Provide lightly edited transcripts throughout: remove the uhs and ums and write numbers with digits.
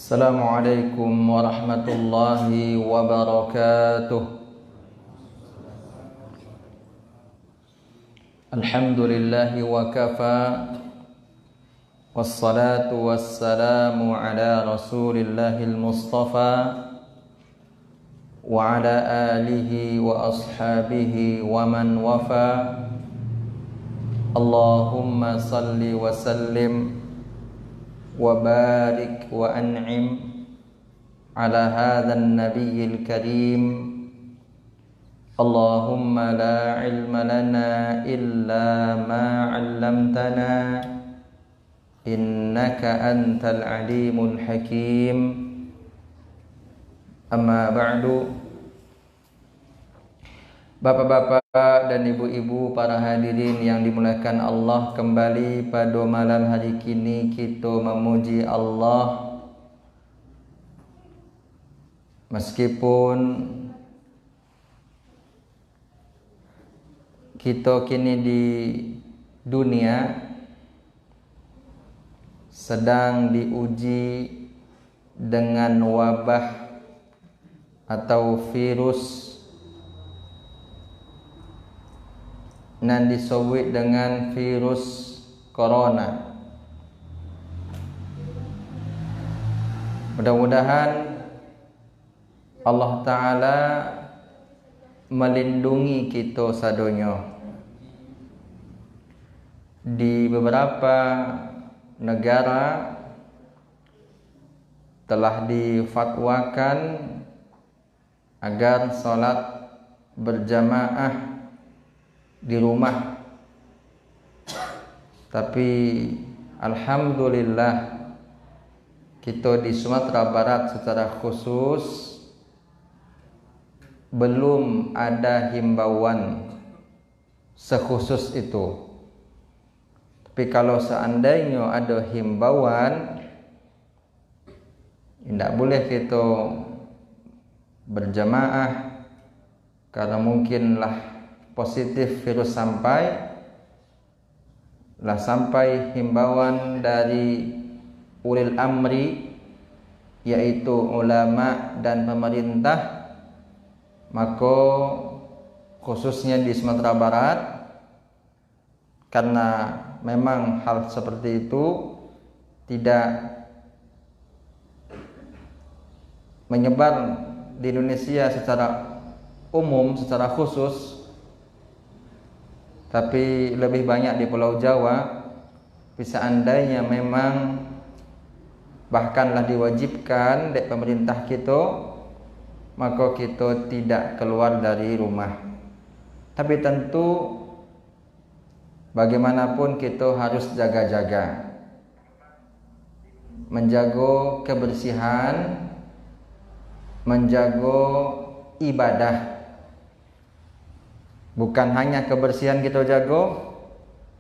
Assalamualaikum warahmatullahi wabarakatuh. Alhamdulillahi wa kafa. Wassalatu wassalamu ala rasulillahil mustafa wa ala alihi wa ashabihi wa man wafa. Allahumma salli wa sallim wa barik wa an'im ala hadzal nabiyil karim. Allahumma la ilma lana illa ma 'allamtana innaka antal alimul hakim. Amma ba'du. Bapak-bapak dan ibu-ibu para hadirin yang dimuliakan Allah, kembali pada malam hari kini kita memuji Allah. Meskipun kita kini di dunia sedang diuji dengan wabah atau virus dan disebut dengan virus corona. Mudah-mudahan Allah Ta'ala melindungi kita sadonya. Di beberapa negara telah difatwakan agar salat berjamaah di rumah. Tapi alhamdulillah kita di Sumatera Barat secara khusus belum ada himbauan sekhusus itu. Tapi kalau seandainya ada himbauan, tidak boleh kita berjamaah karena mungkinlah positif virus sampai himbauan dari ulil amri, yaitu ulama dan pemerintah, maka khususnya di Sumatera Barat, karena memang hal seperti itu tidak menyebar di Indonesia secara umum, secara khusus, tapi lebih banyak di Pulau Jawa. Seandainya memang bahkanlah diwajibkan oleh pemerintah kita, maka kita tidak keluar dari rumah. Tapi tentu bagaimanapun kita harus jaga-jaga, menjaga kebersihan, menjaga ibadah. Bukan hanya kebersihan kita jaga,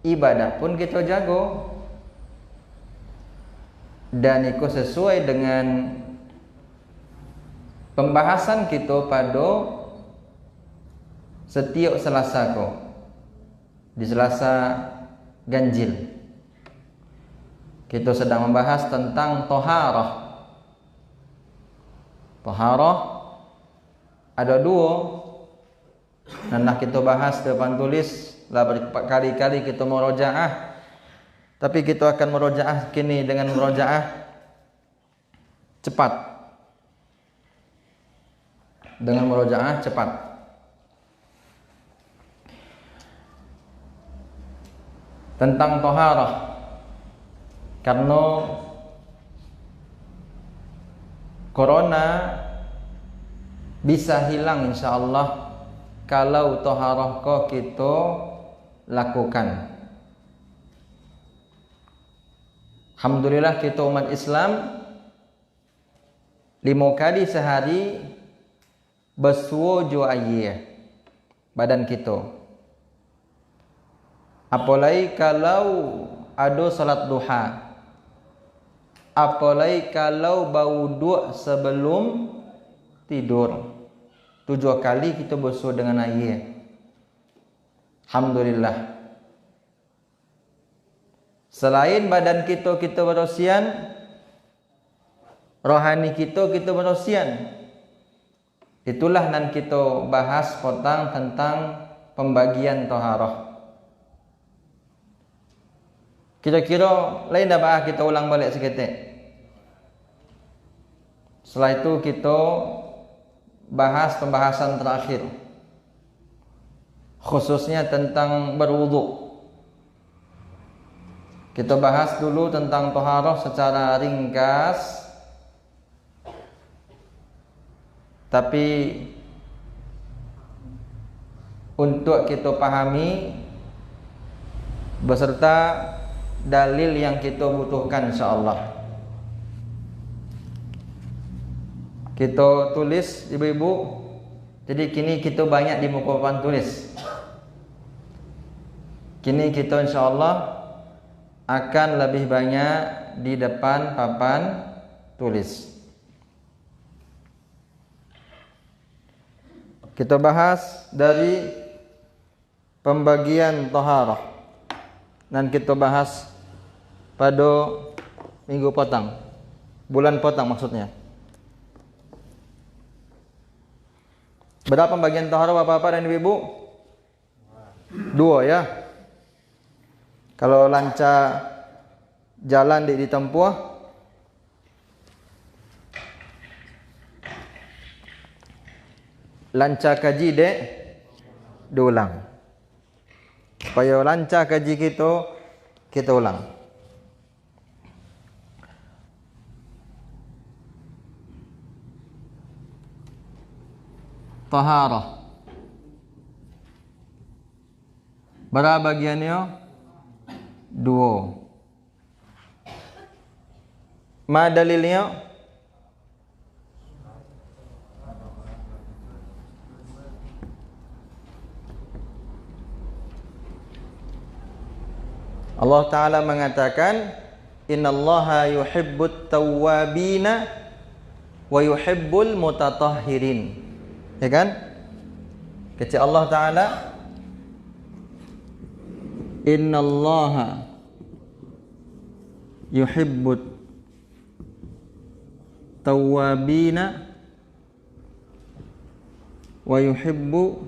ibadah pun kita jaga. Dan itu sesuai dengan pembahasan kita pada setiap Selasa di Selasa Ganjil. Kita sedang membahas tentang toharah. Toharah ada dua. Nah, kita bahas depan tulis lah berkali-kali kita murojaah. Tapi kita akan murojaah kini dengan murojaah cepat. Dengan murojaah cepat. Tentang toharah. Karena corona bisa hilang insyaallah kalau toharah kita lakukan. Alhamdulillah kita umat Islam 5 kali sehari bersuojo ayah badan kita. Apalagi kalau ada salat duha. Apalagi kalau bau dua sebelum tidur. 7 kali kita bersuah dengan air. Alhamdulillah. Selain badan kita berosian, rohani kita berosian. Itulah nan kita bahas potang tentang pembagian taharah. Kira-kira lain dah bahas kita ulang balik seketik. Setelah itu kita bahas pembahasan terakhir, khususnya tentang berwudu. Kita bahas dulu tentang taharah secara ringkas, tapi untuk kita pahami beserta dalil yang kita butuhkan, insyaallah. Kita tulis ibu-ibu. Jadi kini kita banyak di muka papan tulis. Kini kita insyaallah akan lebih banyak di depan papan tulis. Kita bahas dari pembagian taharah. Dan kita bahas pada minggu potang, bulan potang maksudnya. Berapa pembagian taharah bapak-bapak dan ibu-ibu? 2 ya. Kalau lancar jalan ditempuh, lancar kaji diulang. Supaya lancar kaji kita ulang. Taharah. Berapa bagiannya? 2. Ma dalilnya? Allah Ta'ala mengatakan, innallaha yuhibbut tawwabina wa yuhibbul mutatahhirin. Ya kan? Kata Allah Ta'ala, innallaha yuhibbut tawwabina wa yuhibbu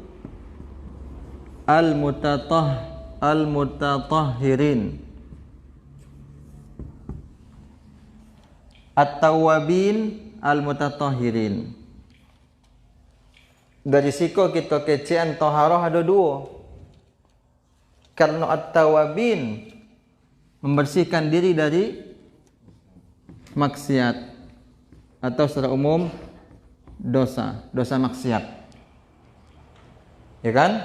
al-mutatahhirin. At-tawwabin al-mutatahhirin. Dari siko kita kecian taharah ada 2. Karena at-tawwabin membersihkan diri dari maksiat atau secara umum dosa maksiat. Ya kan?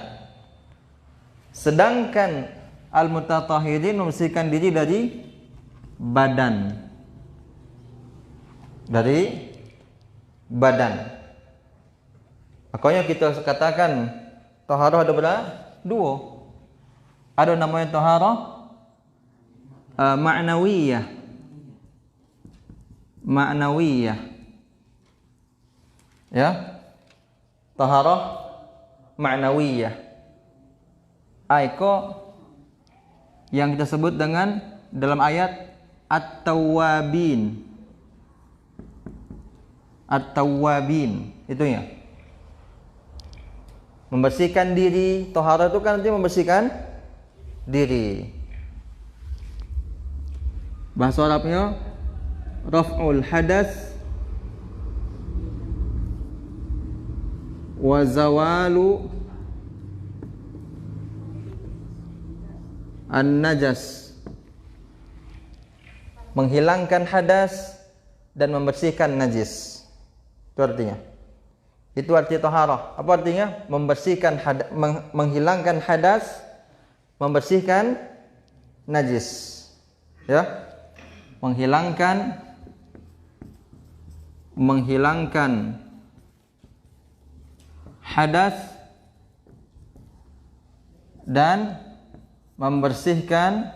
Sedangkan al-mutatahhirin membersihkan diri dari badan. Makanya kita katakan taharah ada berapa? 2. Ada namanya taharah ma'nawiyah. Ya. Taharah ma'nawiyah. Aiko yang kita sebut dengan dalam ayat at-tawwabin. Itu ya. Membersihkan diri. Taharah itu kan artinya membersihkan diri. Bahasa Arabnya raf'ul hadas wa zawalu an-najas. Menghilangkan hadas dan membersihkan najis. Itu artinya. Itu arti taharah. Apa artinya? Membersihkan menghilangkan hadas, membersihkan najis. Ya. Menghilangkan hadas dan membersihkan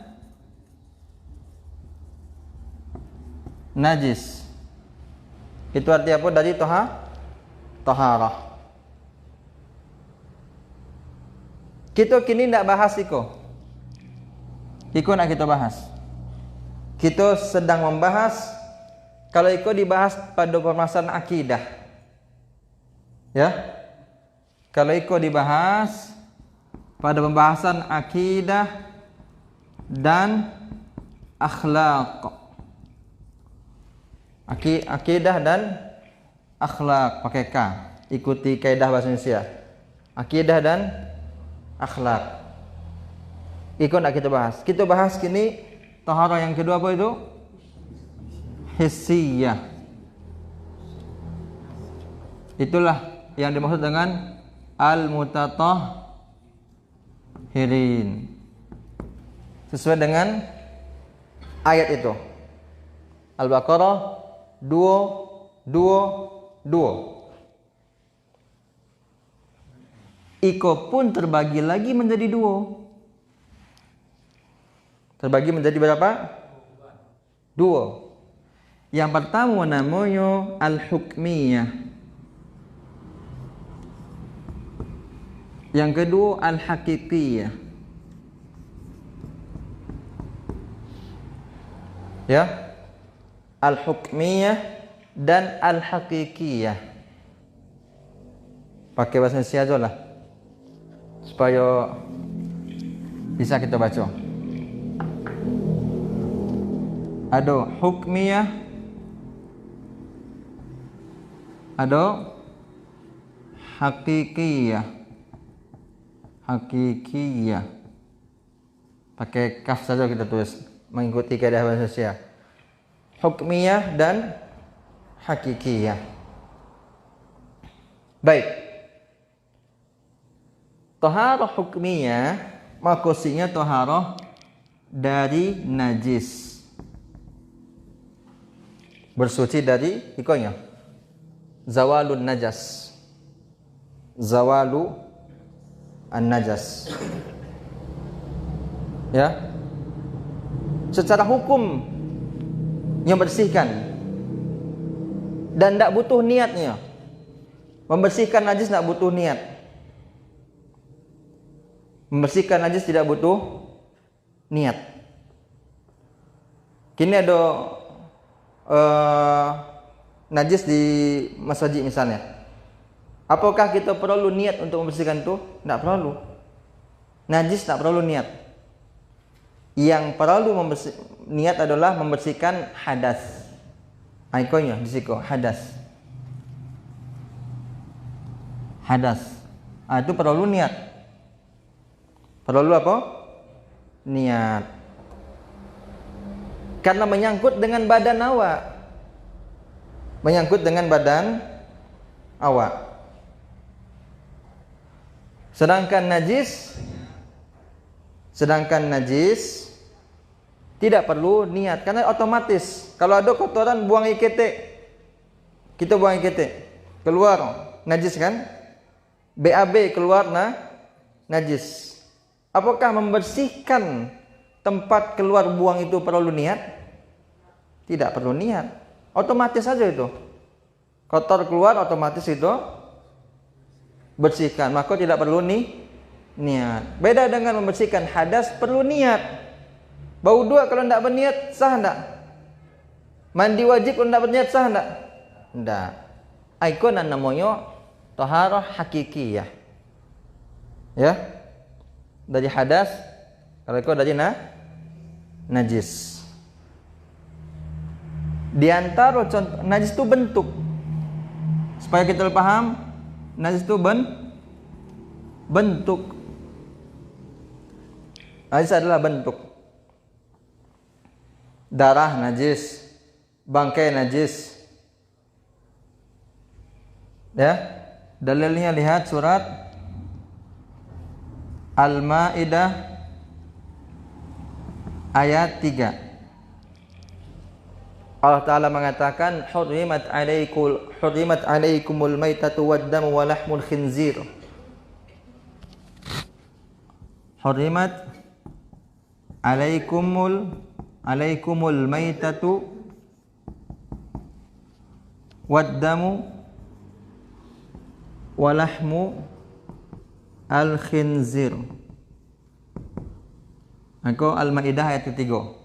najis. Itu arti apa dari taharah? Kita kini tidak bahas iko nak kita bahas. Kita sedang membahas kalau ikut dibahas pada permasalahan akidah. Ya. Kalau ikut dibahas pada pembahasan akidah dan akhlak. Akidah dan akhlak pakai K. Ikuti kaidah bahasa Indonesia. Akidah dan akhlak. Ikut nak kita bahas. Kita bahas kini taharah yang kedua apa itu? Hissiyah. Itulah yang dimaksud dengan al-mutatahhirin. Sesuai dengan ayat itu. Al-Baqarah 222. Iko pun terbagi lagi menjadi dua. Terbagi menjadi berapa? Dua. Yang pertama namanya al-hukmiyah. Yang kedua al-haqiqiyah. Ya. Al-hukmiyah dan al-haqiqiyah. Pakai bahasa Indonesia aja lah, supaya bisa kita baca. Ada hukmiyah, ada hakikiyah. Hakikiyah pakai kaf saja kita tulis, mengikuti kaidah bahasa Indonesia. Hukmiyah dan hakikiyah. Baik. Taharah hukmiyah maksudnya taharah dari najis. Bersuci dari ikonya zawalun najas. Zawalu an-najas. Ya. Secara hukum yang bersihkan dan tidak butuh niatnya. Membersihkan najis tidak butuh niat. Membersihkan najis tidak butuh niat. Kini ada najis di masjid misalnya. Apakah kita perlu niat untuk membersihkan itu? Tidak perlu. Najis tidak perlu niat. Yang perlu niat adalah membersihkan hadas. Ikonnya di situ hadas. Hadas. Itu perlu niat. Perlu apa? Niat. Karena menyangkut dengan badan awak. Menyangkut dengan badan awak. Sedangkan najis tidak perlu niat karena otomatis. Kalau ada kotoran buang IKT, kita buang IKT, keluar najis kan? BAB keluar najis. Apakah membersihkan tempat keluar buang itu perlu niat? Tidak perlu niat. Otomatis saja itu. Kotor keluar otomatis itu bersihkan, maka tidak perlu niat. Beda dengan membersihkan hadas perlu niat. Bau dua kalau tidak berniat sah tidak? Mandi wajib kalau tidak berniat sah tidak? Tidak. Ikon namanya taharah hakikiyah. Ya. Dari hadas, kalau ikut dari najis. Di antara contoh najis itu bentuk. Supaya kita paham, najis itu bentuk. Najis adalah bentuk. Darah najis, bangkai najis. Ya. Dalilnya lihat surat Al-Maidah ayat 3. Allah Ta'ala mengatakan hurrimat alaikumul maitatu waddamu wa lahmul khinzir. Hurrimat alaikumul maitatu waddamu wa lahmu al-khinzir. Al-Maidah ayat 3.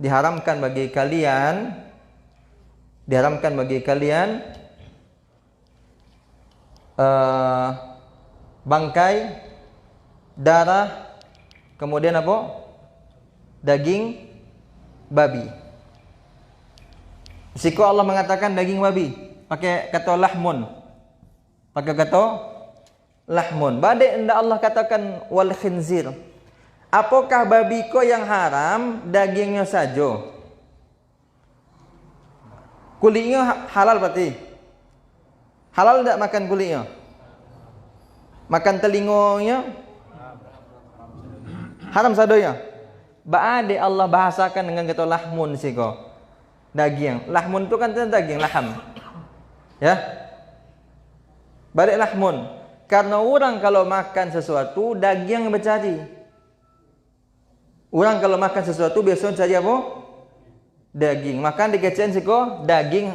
Diharamkan bagi kalian Diharamkan bagi kalian bangkai, darah, kemudian apa? Daging babi. Siko Allah mengatakan daging babi, pakai kata lahmun. Pakai kata lahmun. Badai hendak Allah katakan wal khinzir. Apakah babi ko yang haram dagingnya saja? Kulitnya halal berarti. Halal tidak makan kulitnya? Makan telinganya? Haram sadonya. Ba'ade Allah bahasakan dengan kata lahmun siko. Daging. Lahmun itu kan daging, laham. Ya. Balik lahmun. Karena orang kalau makan sesuatu daging yang bercari. Orang kalau makan sesuatu biasanya cari apa? Daging. Makan dikecen siko daging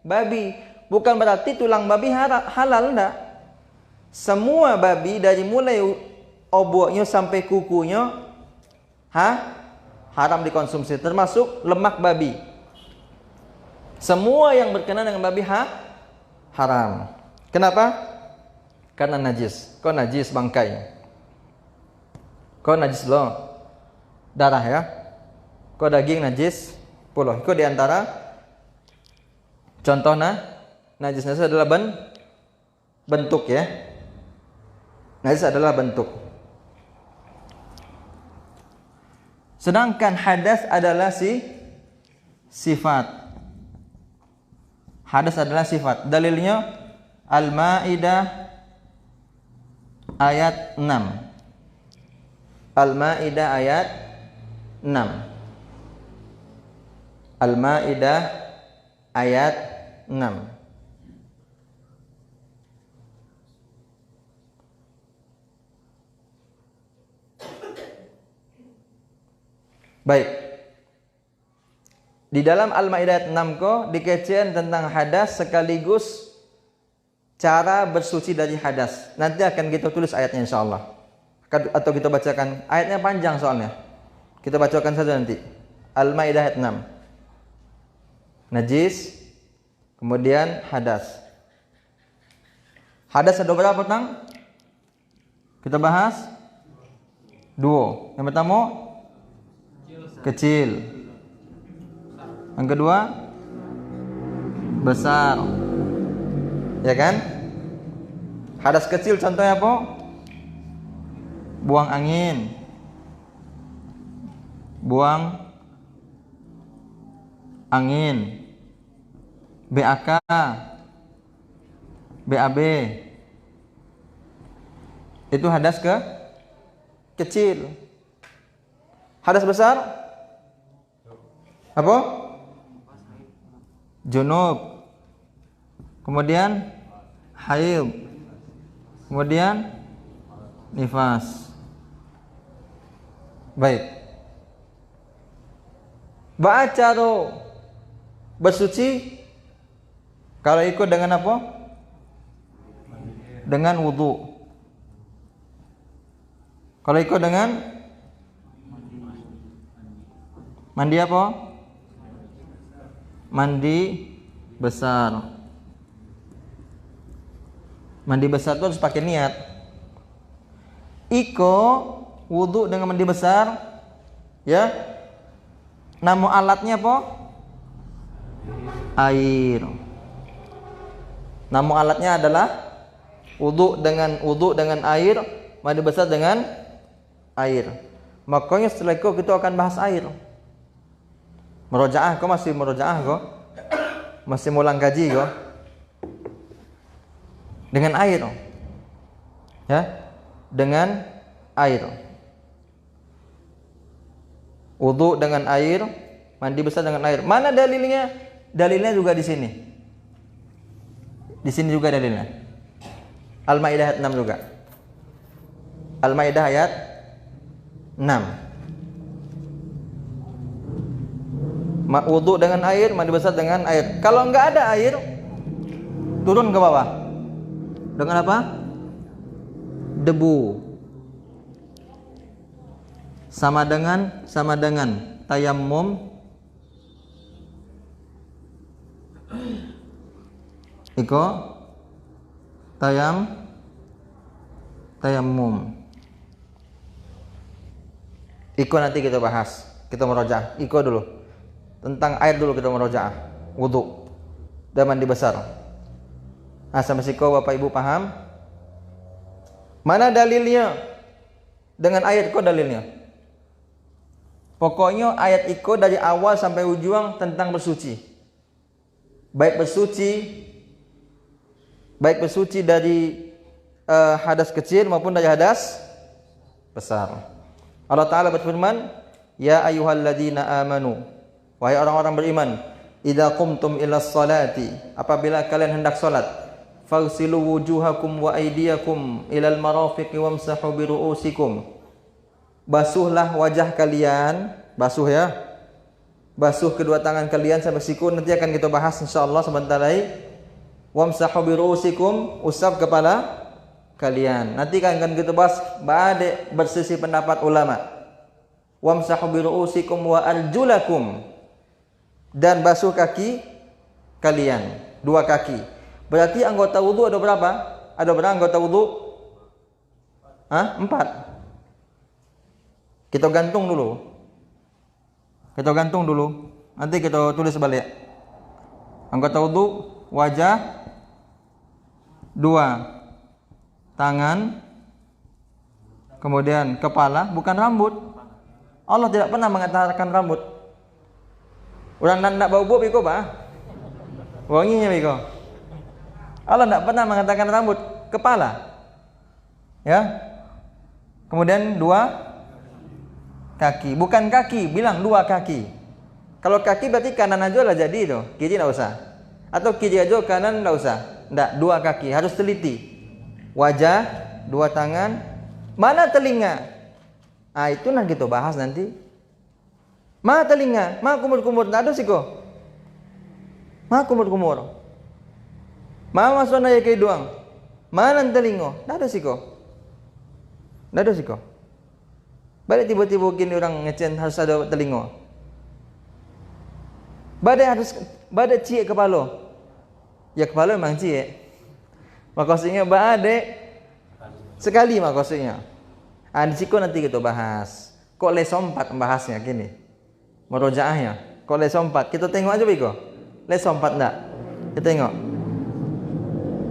babi. Bukan berarti tulang babi halal enggak. Semua babi dari mulai oboknya sampai kukunya haram dikonsumsi, termasuk lemak babi. Semua yang berkenaan dengan babi haram. Kenapa? Karena najis. Kau najis bangkai. Kau najis lo darah ya. Kau daging najis puluh. Kau diantara contohnya najis adalah bentuk ya. Najis adalah bentuk. Sedangkan hadas adalah sifat. Hadas adalah sifat. Dalilnya Al-Maidah ayat 6. Al-Maidah ayat 6. Al-Maidah ayat 6. Baik. Di dalam Al-Maidah ayat 6 ko dikecen tentang hadas sekaligus cara bersuci dari hadas. Nanti akan kita tulis ayatnya insyaallah. Atau kita bacakan. Ayatnya panjang soalnya. Kita bacakan saja nanti. Al-Maidah ayat 6. Najis, kemudian hadas. Hadas ada berapa tang? Kita bahas dua. Yang pertama kecil. Yang kedua besar. Ya kan? Hadas kecil contohnya apa? Buang angin. Buang angin. BAK. BAB. Itu hadas kecil. Hadas besar apa? Junub. Kemudian haid. Kemudian nifas. Baik. Baca bersuci kalau ikut dengan apa? Dengan wudu. Kalau ikut dengan mandi apa? Mandi besar. Mandi besar itu harus pakai niat. Iko wudu dengan mandi besar, ya. Nama alatnya apa? Air. Nama alatnya adalah wudu dengan air, mandi besar dengan air. Makanya setelah itu kita akan bahas air. Merojaah, kau masih merojaah kau? Masih mulang kaji kau? Dengan air. Ya, dengan air. Wudu dengan air, mandi besar dengan air. Mana dalilnya? Dalilnya juga di sini. Di sini juga dalilnya. Al-Maidah ayat 6 juga. Al-Maidah ayat 6. Wudu dengan air, mandi besar dengan air. Kalau enggak ada air, turun ke bawah. Dengan apa? Debu. Sama dengan tayammum Iko tayammum. Iko nanti kita bahas. Kita murojaah. Iko dulu. Tentang air dulu kita murojaah. Wudu dan mandi besar. Sampai siko Bapak Ibu paham? Mana dalilnya? Dengan ayat iko dalilnya. Pokoknya ayat iko dari awal sampai ujung tentang bersuci. Baik bersuci dari hadas kecil maupun dari hadas besar. Allah Ta'ala berfirman, ya ayyuhalladzina amanu, wahai orang-orang beriman, idza qumtum ilas salati, apabila kalian hendak salat, faghsilu wujuhakum wa aydiyakum ilal marafiqi wamsahu bi ru'usikum, basuhlah wajah kalian, basuh ya, basuh kedua tangan kalian sampai siku. Nanti akan kita bahas insyaallah sebentar lagi. Wamsahu bi ru'usikum, usap kepala kalian. Nanti kan kita bahas ba'ade bersisi pendapat ulama. Wamsahu bi ru'usikum wa arjulakum, dan basuh kaki kalian, dua kaki. Berarti anggota wudu ada berapa? Ada berapa anggota wudu? 4. Kita gantung dulu. Nanti kita tulis balik. Anggota wudu, wajah 2, tangan, kemudian kepala, bukan rambut. Allah tidak pernah mengatakan rambut. Orang nak bau biko bah, wanginya biko. Allah tidak pernah mengatakan rambut, kepala. Ya. Kemudian 2 kaki, bukan kaki, bilang 2 kaki. Kalau kaki berarti kanan aja lah jadi itu, kiri tidak usah. Atau kiri aja kanan tidak usah. Tidak, 2 kaki, harus teliti. Wajah, 2 tangan, mana telinga? Itu nanti kita bahas nanti. Mana telinga? Mana kumur-kumur? Tidak ada siko. Mana kumur-kumur? Mana masuk naya ke hidung? Mana telinga? Tidak ada siko. Balik tiba-tiba gini orang ngecen harus ada telinga. Badai cie kepala. Ya kepala memang cie. Maksudnya bade sekali maksudnya. Di situ nanti kita bahas. Kok lesompat membahasnya gini. Murojaahnya. Kok lesompat? Kita tengok aja biko. Lesompat enggak? Kita tengok.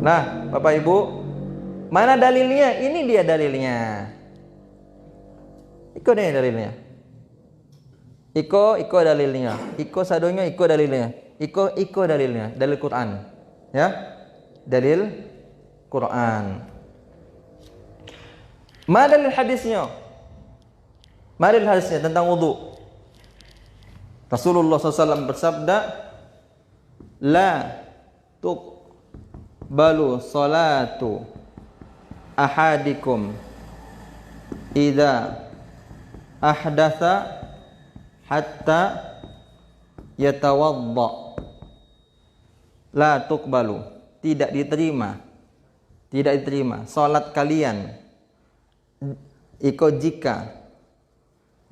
Nah, Bapak Ibu, mana dalilnya? Ini dia dalilnya. Iko nih dalilnya. Iko dalilnya. Iko sadonya iko dalilnya. Iko dalilnya. Dalil Quran. Ya. Dalil Quran. Mana dalil hadisnya? Mana dalil hadisnya tentang wudu? Rasulullah SAW bersabda, la tuqbalu salatu ahadikum idza ahdatha hatta yatawadda. La tuqbalu, tidak diterima salat kalian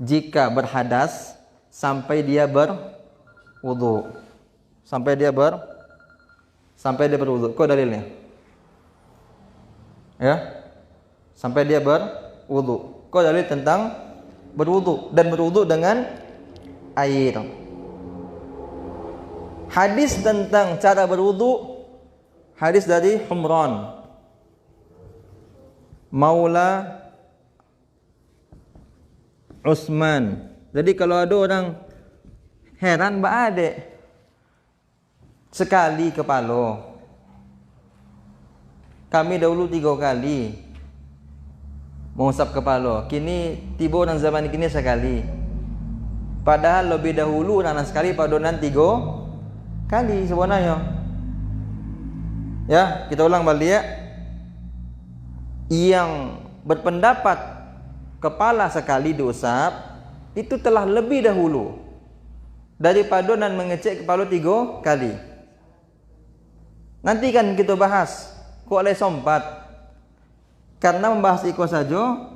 jika berhadas sampai dia berwudu. Sampai dia berwudu. Kok dalilnya? Ya. Sampai dia berwudu. Kok dalil tentang berwudu dan berwudu dengan air. Hadis tentang cara berwudu, hadis dari Humran Maula Utsman. Jadi kalau ada orang heran ba'ade sekali kepala. Kami dahulu 3 kali mengusap kepala. Kini tiba orang zaman kini sekali. Padahal lebih dahulu orang sekali pada orang 3 kali sebenarnya. Ya, kita ulang balik ya. Yang berpendapat kepala sekali diusap itu telah lebih dahulu daripada dan mengecek kepala 3 kali. Nanti kan kita bahas kok oleh sompat, karena membahas iko saja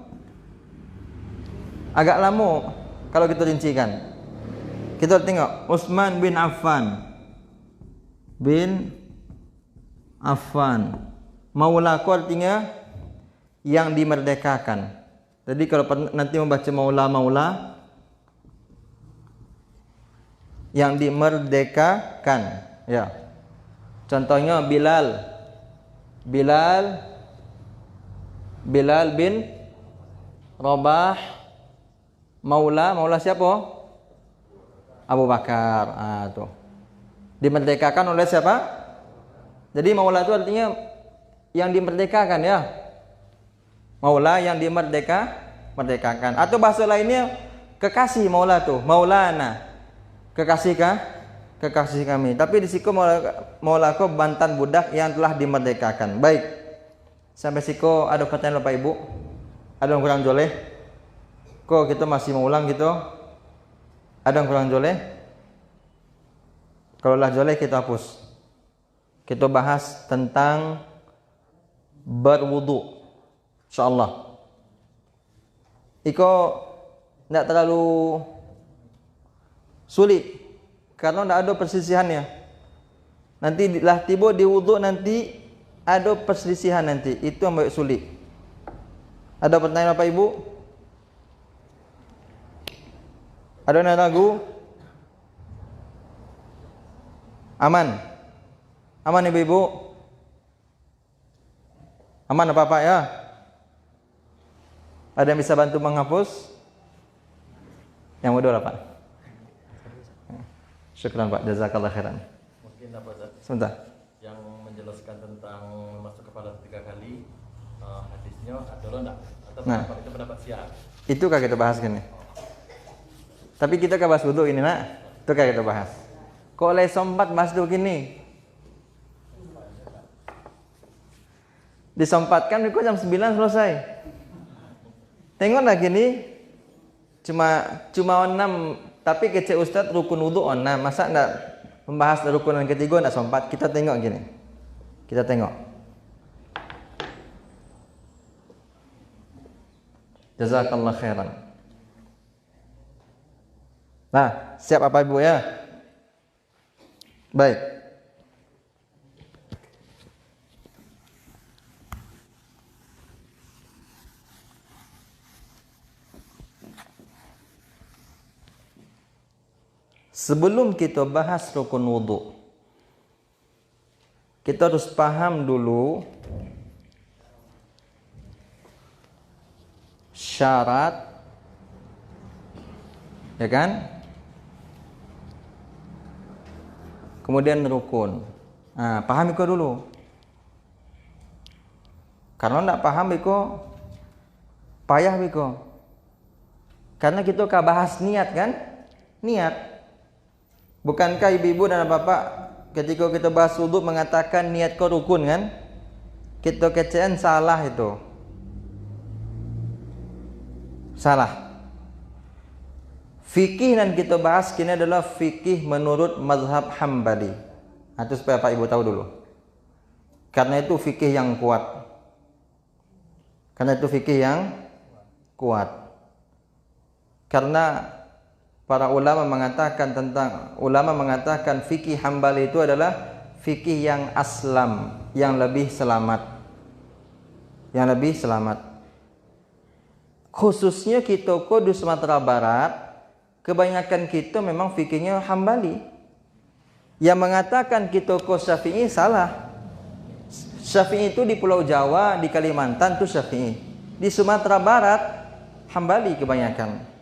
agak lama kalau kita rincikan. Kita tengok Utsman bin Affan bin Afwan. Maula ku artinya yang dimerdekakan. Jadi kalau nanti membaca maula yang dimerdekakan, ya. Contohnya Bilal bin Rabah, maula siapa? Abu Bakar. Tuh. Dimerdekakan oleh siapa? Jadi maula itu artinya yang dimerdekakan, ya. Maula yang merdekakan. Atau bahasa lainnya kekasih maula tuh, maulana. Kekasih kami. Tapi di siku maula ko bantan budak yang telah dimerdekakan. Baik. Sampai siku ada pertanyaan Bapak Ibu? Ada yang kurang joleh? Kok kita masih mengulang gitu? Ada yang kurang joleh? Kalau lah joleh kita hapus. Kita bahas tentang berwudu. InsyaAllah. Iko tidak terlalu sulit karena tidak ada persisihannya. Nanti lah tiba di wudu nanti ada perselisihan nanti. Itu yang banyak sulit. Ada pertanyaan Bapak Ibu? Ada yang ragu? Aman? Aman Ibu-ibu? Aman apa Pak ya? Ada yang bisa bantu menghapus? Yang mudah lah Pak. Syukran Pak, jazakallah khairan. Mungkin apa sebentar. Yang menjelaskan tentang masuk kepala 3 kali hadisnya adalah enggak? Atau pendapat itu pendapat siap? Itu kan kita bahas gini. Tapi kita kan bahas wudu ini nak. Itu kan kita bahas. Kok oleh sompat bahas dulu gini? Disempatkan itu jam 9 selesai. Tengoklah gini. Cuma 6, tapi kece Ustadz rukun wudu 6. Masa enggak membahas rukun yang ketiga enggak sempat? Kita tengok gini. Kita tengok. Jazakallah khairan. Nah, siap apa Ibu ya? Baik. Sebelum kita bahas rukun wudu, kita harus paham dulu syarat, ya kan? Kemudian rukun. Nah, paham itu dulu. Karena tidak paham itu payah itu. Karena kita akan bahas niat kan? Niat. Bukankah ibu-ibu dan bapak ketika kita bahas wudu mengatakan niat kau rukun kan? Kita kecen salah itu. Salah. Fikih yang kita bahas kini adalah fikih menurut mazhab Hambali. Itu supaya Pak Ibu tahu dulu. Karena itu fikih yang kuat. Karena para ulama mengatakan fikih Hambali itu adalah fikih yang aslam, yang lebih selamat. Khususnya kita di Sumatera Barat, kebanyakan kita memang fikihnya Hambali. Yang mengatakan kita Syafi'i salah. Syafi'i itu di Pulau Jawa, di Kalimantan itu Syafi'i. Di Sumatera Barat Hambali kebanyakan.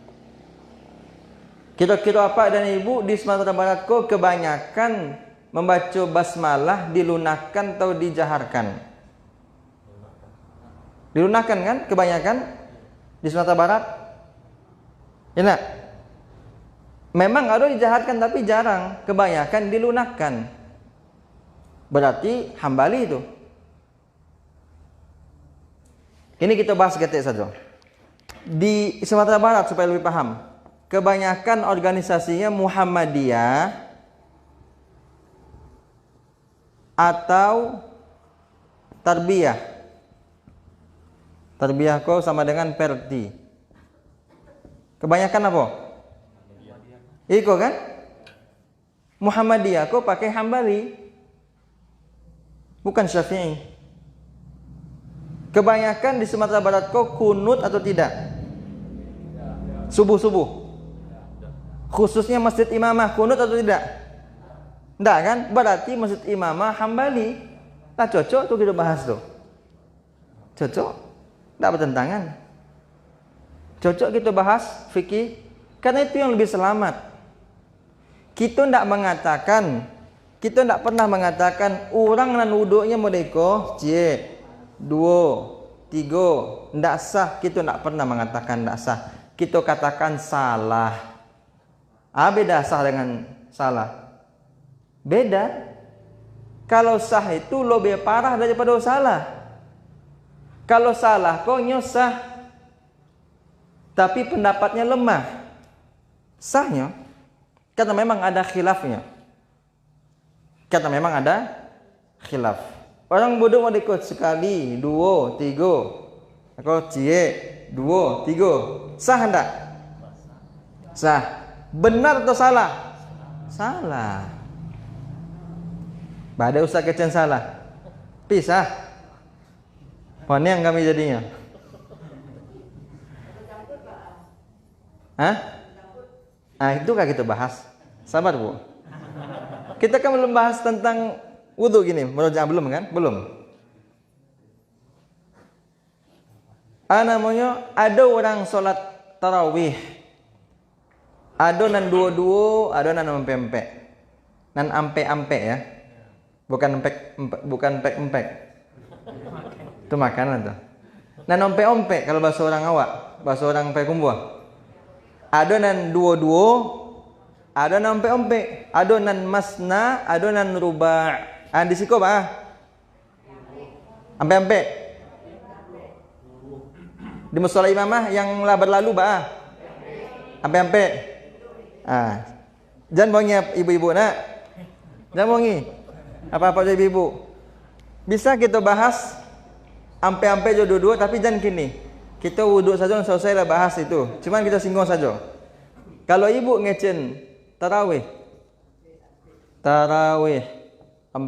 Kira-kira apa dan Ibu di Sumatera Barat kok kebanyakan membaca basmalah dilunakkan atau dijaharkan? Dilunakkan kan kebanyakan di Sumatera Barat? Ya nak? Memang ada dijaharkan tapi jarang, kebanyakan dilunakkan. Berarti Hambali itu. Ini kita bahas ketik saja. Di Sumatera Barat supaya lebih paham. Kebanyakan organisasinya Muhammadiyah atau Tarbiyah. Tarbiyah kok sama dengan Perti. Kebanyakan apa? Iko kan? Muhammadiyah kok pakai Hambali. bukan Syafi'i. Kebanyakan di Sumatera Barat kok kunut atau tidak? Subuh-subuh. Khususnya Masjid Imamah kunut atau tidak? Enggak kan? Berarti Masjid Imamah Hambali. Nah cocok tuh kita bahas tuh. Cocok? Enggak bertentangan. Cocok kita bahas fikih. Karena itu yang lebih selamat. Kita tidak mengatakan, kita tidak pernah mengatakan orang nan wuduknya modeko, cie, 2, 3, tidak sah. Kita tidak pernah mengatakan tidak sah. Kita katakan salah. Beda sah dengan salah. Beda. Kalau sah itu lebih parah daripada salah. Kalau salah kok nyosah, tapi pendapatnya lemah. Sahnya karena memang ada khilafnya. Karena memang ada khilaf. Orang bodoh mau ikut sekali, 2, 3. Aku cie, 2, 3. Sah enggak? Sah. Benar atau salah? Salah. Badai Ustaz kecen salah. Pisah. Mana yang kami jadinya? Hah? Itu kan kita bahas. Sabar Bu. Kita kan belum bahas tentang wudu gini. Murojaah belum kan? Belum. Namanya ada orang sholat tarawih. Ada nan 2-2, ada nan empe-empe. Nan ampe-ampe ya. Bukan empek-empek. Itu makanan tuh. Nan ompe-ompe kalau bahasa orang awak, bahasa orang Payakumbuh. Ada nan 2-2, ada nan ompe-ompe, ada nan masna, ada nan ruba'. Di siko ba? Ampe-ampe. Di mushola imamah yang berlalu ba? Ampe-ampe. Jangan bongi ibu-ibu nak. Jangan bongi. Apa-apa jadi ibu. Bisa kita bahas ampe-ampe jodoh-dua, tapi jangan kini. Kita wuduk saja selesai lah bahas itu. Cuman kita singgung saja. Kalau ibu ngecen tarawih 4,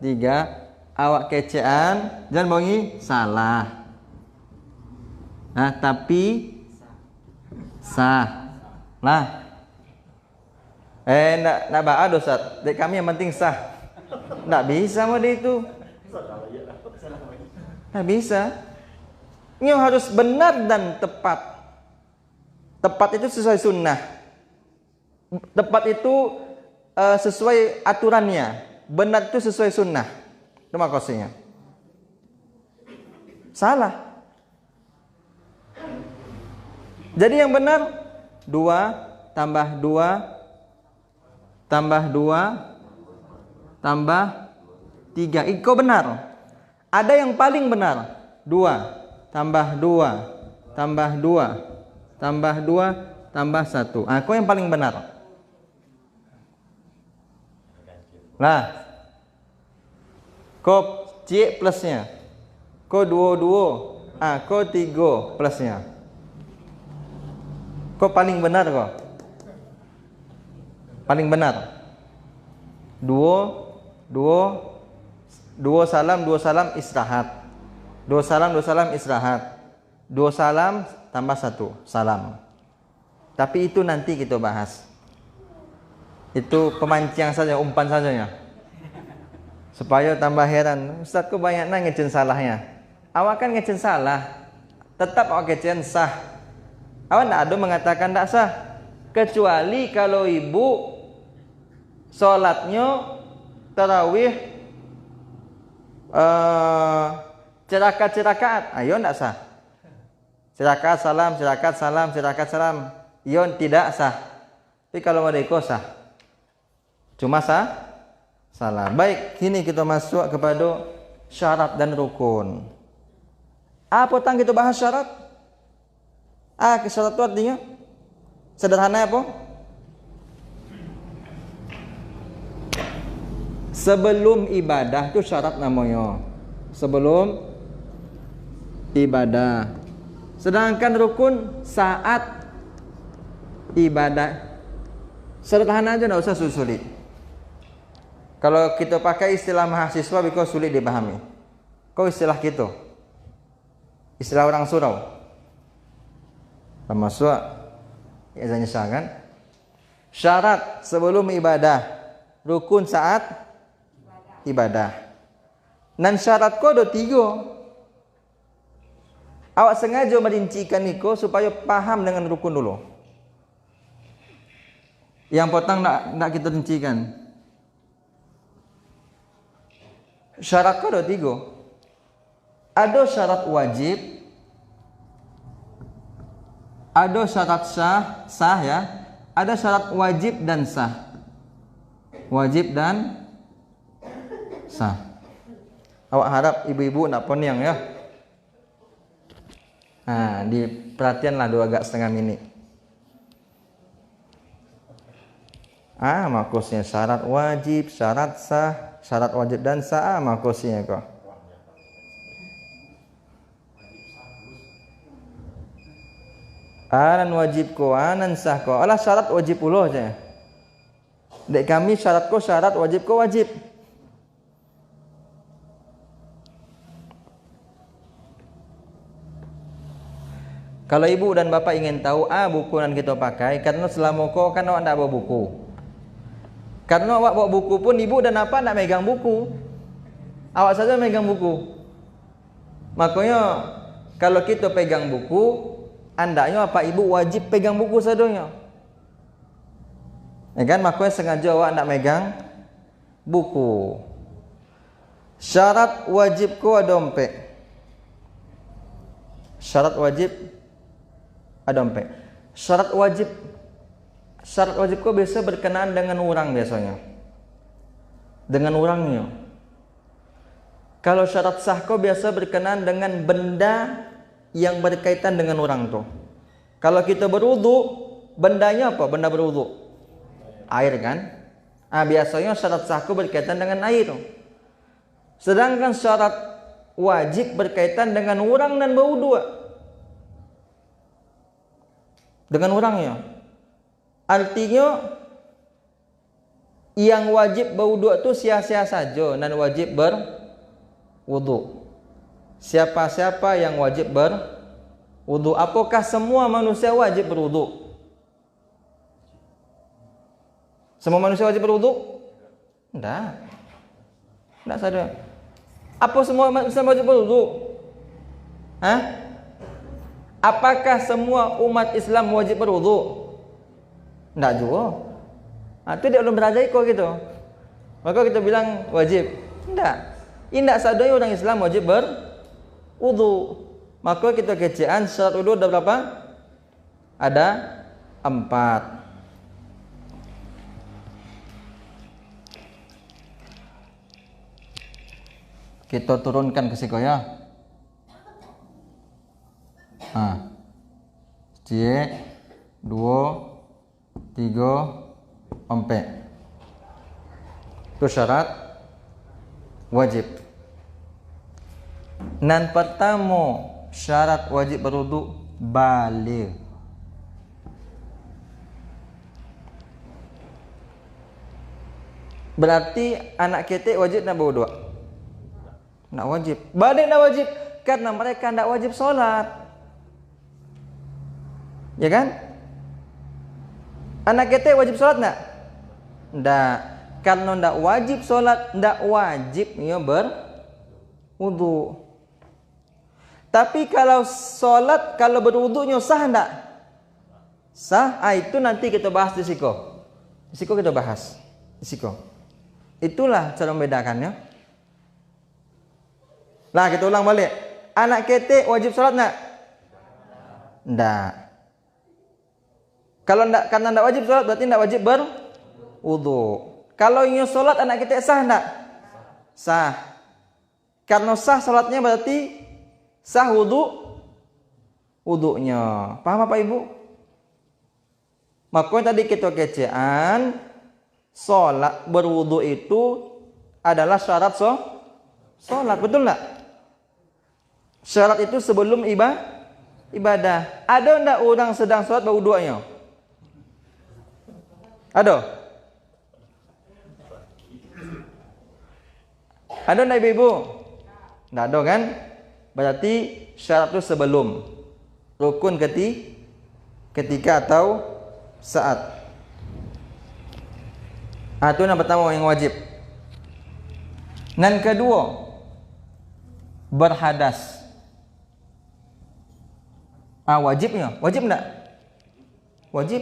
3, awak kecean, jangan bongi salah. Tapi sah. Nah. Nak ba'a Ustaz. Dek kami yang penting sah. Nggak bisa mode itu. Nggak bisa. Ini harus benar dan tepat. Tepat itu sesuai sunnah. Tepat itu sesuai aturannya. Benar itu sesuai sunnah. Itu maksudnya. Salah. Jadi yang benar 2 tambah 2 tambah 2 tambah 3. Iko benar. Ada yang paling benar. 2 tambah 2 tambah 2 tambah 2 tambah 1. Kau yang paling benar. Nah. Kau C plusnya. Kau 2. Kau 3 plusnya. Kau paling benar kau. Paling benar. 2 salam istirahat. 2 salam istirahat. 2 salam tambah 1 salam. Tapi itu nanti kita bahas. Itu pemancing saja, umpan saja ya. Supaya tambah heran. Ustaz kok banyak ngecen salahnya. Awak kan ngecen salah. Tetap awak ngecen sah. Awak tidak ada mengatakan tidak sah. Kecuali kalau ibu sholatnya tarawih cerakat. Ayo tidak sah. Cerakat salam. Iyo tidak sah. Tapi kalau mereka sah. Cuma salah. Baik, kini kita masuk kepada syarat dan rukun. Apa tang kita bahas syarat? Syarat itu artinya sederhana apa? Sebelum ibadah itu syarat namanya. Sebelum ibadah. Sedangkan rukun saat ibadah. Sederhana aja, enggak usah sulit. Kalau kita pakai istilah mahasiswa, because sulit dipahami. Kau istilah kita, istilah orang surau. Termasuk izannya kan? Syarat sebelum ibadah, rukun saat ibadah. Dan syarat kau ada 3. Awak sengaja merincikan niko supaya paham dengan rukun dulu. Yang petang nak kita rincikan. Syarat kau ada 3. Ada syarat wajib, ada syarat sah ya, ada syarat wajib dan sah. Wajib dan sah. Awak harap ibu-ibu nak poniang ya. Nah, diperhatianlah 2,5 menit. Maksudnya syarat wajib, syarat sah, syarat wajib dan sah, maksudnya kok. Anan wajib ko, anan sah ko. Alah syarat wajib puluh aja. Dek kami syarat ko syarat, wajib ko wajib. Kalau ibu dan bapak ingin tahu buku yang kita pakai, karena selama kau kan awak tidak bawa buku. Karena awak bawa buku pun ibu dan bapak tidak megang buku. Awak saja megang buku. Makanya kalau kita pegang buku, andaknya apa ibu wajib pegang buku sadonya. Ya kan, makanya sengaja awak tidak megang buku. Syarat wajib ko dompet. Syarat wajib dompet. Syarat wajib ko biasa berkenaan dengan orang biasanya. Dengan orangnya. Kalau syarat sah ko biasa berkenaan dengan benda yang berkaitan dengan orang tuh. Kalau kita berwudu, bendanya apa? Benda berwudu. Air kan? Biasanya syarat sah ko berkaitan dengan air. Sedangkan syarat wajib berkaitan dengan orang dan berwudu. Dengan orangnya. Artinya yang wajib berwudu itu sia-sia saja dan wajib berwudu. Siapa-siapa yang wajib berwudu? Apakah semua manusia wajib berwudu? Semua manusia wajib berwudu? Tidak. Tidak sadar. Apa semua manusia wajib berwudu? Apakah semua umat Islam wajib berwudu? Tidak juga. Itu dia belum berajai kok gitu. Maka kita bilang wajib. Tidak. Tidak sadar orang Islam wajib berwudu. Maka kita kecaan syarat wudu ada berapa? Ada 4. Kita turunkan ke siko ya. C 2 3 4. Itu syarat wajib. Nan pertama syarat wajib berwudu baligh. Berarti anak ketek wajib nak berwudu? Nak wajib. Baligh nak wajib karena mereka nak wajib solat. Ya kan? Anak ketek wajib solat nak? Tidak. Karena tidak wajib solat, tidak wajibnya berwudu. Tapi kalau solat, kalau berwudunya sah tidak? Sah. Itu nanti kita bahas di siko. Di siko kita bahas. Di siko. Itulah cara membedakannya. Nah, kita ulang balik. Anak ketek wajib solat tidak? Tidak. Kalau tidak, karena tidak wajib solat berarti tidak wajib berwudu. Kalau ingin solat anak ketek sah tidak? Sah. Karena sah solatnya berarti sah wudunya. Paham apa ibu? Makanya tadi kita kecean solat berwudu itu adalah syarat solat, betul enggak? Syarat itu sebelum ibadah. Ada enggak orang sedang solat berwudunya? Ada? Ada enggak ibu-ibu? Enggak ada kan? Berarti syarat itu sebelum. Rukun ketika atau saat. Itu yang pertama yang wajib. Dan kedua, berhadas. Wajibnya, wajib enggak? Wajib.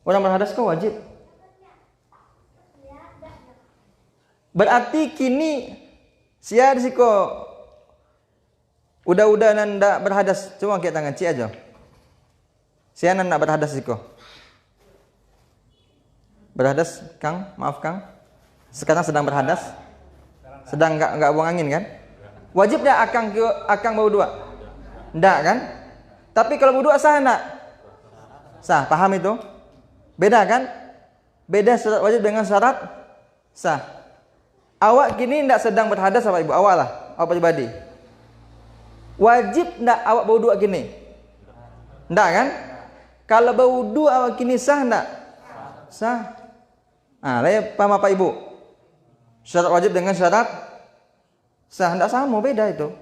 Orang berhadas kok wajib. Berarti kini siar siko udah nanda berhadas. Cuma angkat tangan ci aja. Siar nanda berhadas siko. Berhadas, Kang? Maaf, Kang. Sekarang sedang berhadas? Sedang enggak buang angin kan? Wajib dah akang berwudu? Enggak kan? Tapi kalau wudu sah enggak? Sah, paham itu? Beda kan? Beda syarat wajib dengan syarat sah. Awak kini enggak sedang berhadas apa ibu? Awak lah, awak pribadi. Wajib enggak awak berwudu kini? Enggak kan? Kalau berwudu awak kini sah enggak? Sah. Paham apa ibu? Syarat wajib dengan syarat sah enggak sama, beda itu.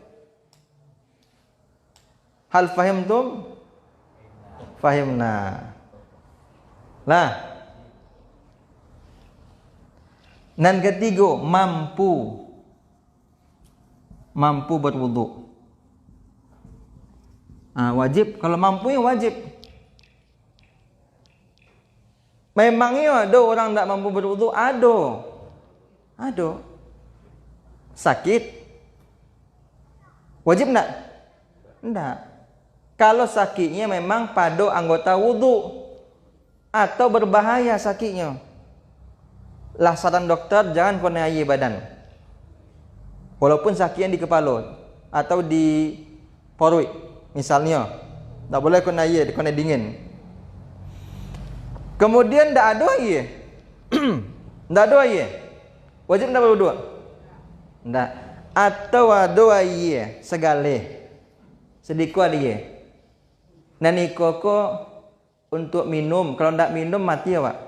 Hal fahimtum? Fahimna. Lah. Dan ketiga, mampu berwudu. Wajib, kalau mampu ya wajib. Memangnya ada orang tidak mampu berwudu? Ada. Sakit? Wajib enggak? Enggak. Kalau sakitnya memang pada anggota wudu atau berbahaya sakitnya, lah saran dokter jangan kena air badan. Walaupun sakitnya di kepala atau di perut misalnya, tak boleh kena air, kena dingin. Kemudian tak ada air. Tak ada air. Wajib tak berwudu? Tak. Atau ada air segala. Sedikit air. Dan ikoko untuk minum. Kalau tak minum mati awak.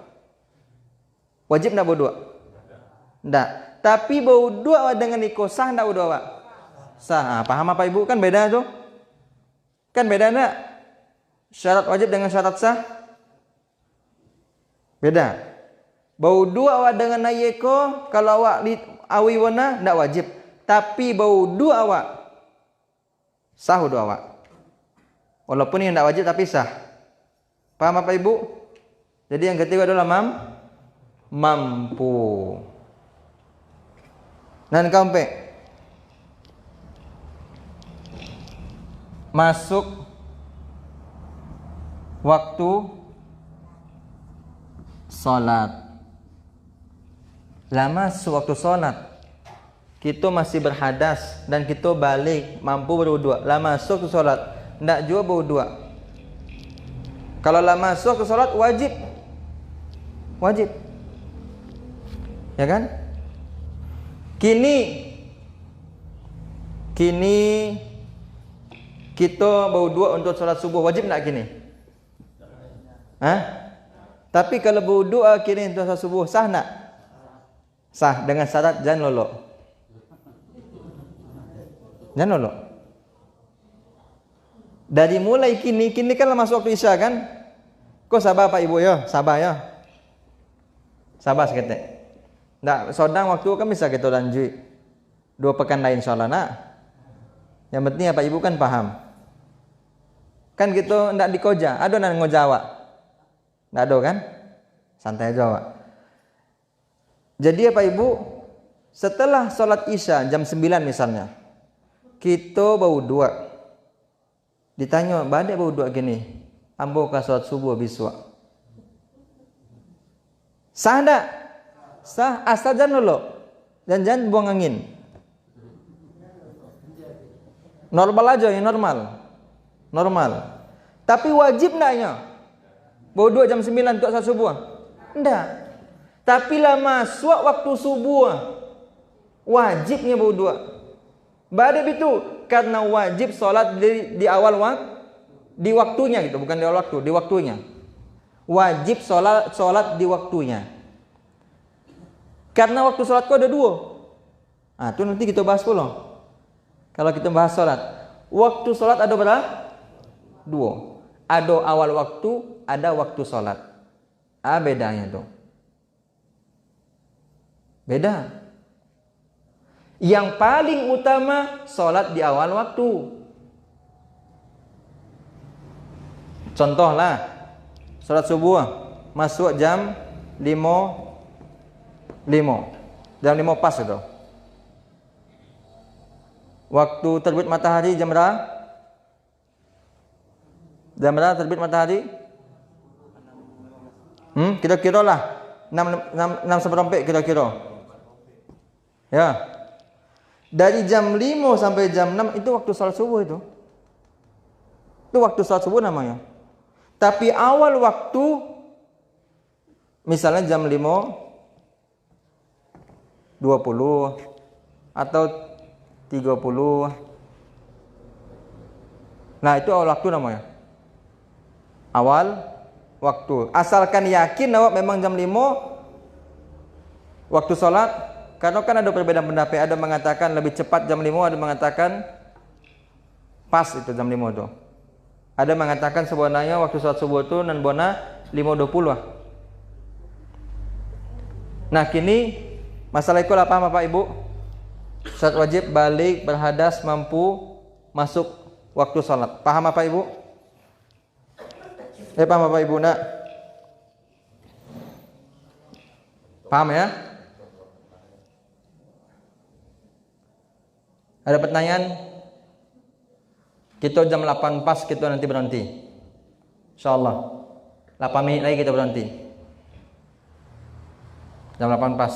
Wajib tak berwudu? Tak. Tapi berwudu awak dengan iko sah tak wudu awak? Sah. Paham apa ibu? Kan beda tu. Kan beda tak? Syarat wajib dengan syarat sah? Beda. Berwudu awak dengan ayeko, kalau awak awi warna tak wajib. Tapi berwudu awak sah wudu awak. Walaupun yang tak wajib tapi sah. Paham apa ibu? Jadi yang ketiga adalah mampu. Dan keempat, masuk waktu salat. Lama sewaktu salat kita masih berhadas dan kita balik mampu berwudu. Lama masuk ke salat ndak juga berwudu. Kalau lama masuk ke salat wajib. Ya kan? Kini kita berwudu untuk salat subuh, wajib enggak kini? Tapi kalau berwudu akhirnya untuk salat subuh sah enggak? Sah dengan syarat jangan lolok. Jangan lolok. Dari mulai kini kan masuk waktu isya kan? Kau sabar Pak Ibu ya, sabar ya. Sabar seketik. Ndak sodang waktu kan bisa kita lanjut 2 pekan lain insyaallah nak. Yang penting Pak Ibu kan paham. Kan kita ndak dikoja, ada nang ngoja awak. Ndak ada kan? Santai aja awak. Jadi Pak Ibu, setelah sholat isya jam 9 misalnya, kita berwudu. Ditanya, badai berwudu gini, ambo ka sholat subuh biswa. Sah tak? Sah, asal jangan dulu. Dan jangan buang angin. Normal aja ya, normal. Tapi wajib enggaknya? Berwudu jam 9 untuk sholat subuh? Enggak. Tapi lah masuk waktu subuh wajibnya berwudu. Badai itu karena wajib sholat di awal di waktunya gitu, bukan di awal waktu, di waktunya. Wajib sholat di waktunya. Karena waktu sholat kau ada dua. Nah, itu nanti kita bahas pula. Kalau kita bahas sholat, waktu sholat ada berapa? Dua. Ada awal waktu, ada waktu sholat. Bedanya tuh. Beda. Yang paling utama sholat di awal waktu. Contohlah, sholat subuh masuk jam 5.05. Jam 5 pas itu. Waktu terbit matahari jam berapa? Jam berapa terbit matahari? Kira-kira lah 6 seperempat kira-kira. Ya. Dari jam 5 sampai jam 6 itu waktu salat subuh itu. Itu waktu salat subuh namanya. Tapi awal waktu misalnya jam 5.20 atau 30. Nah, itu awal waktu namanya. Awal waktu. Asalkan yakin bahwa memang jam 5 waktu sholat. Karena kan ada perbedaan pendapat. Ada mengatakan lebih cepat jam 5, ada mengatakan pas itu jam 5 itu. Ada mengatakan sebenarnya waktu sholat subuh itu nan bona 5.20 lah. Nah, kini masalah itu apa Bapak Ibu? Syarat wajib balik, berhadas, mampu masuk waktu sholat. Paham Bapak Ibu? Paham Bapak Ibu nak? Paham ya? Ada pertanyaan? Kita jam 8 pas kita nanti berhenti. InsyaAllah 8 menit lagi kita berhenti. Jam 8 pas.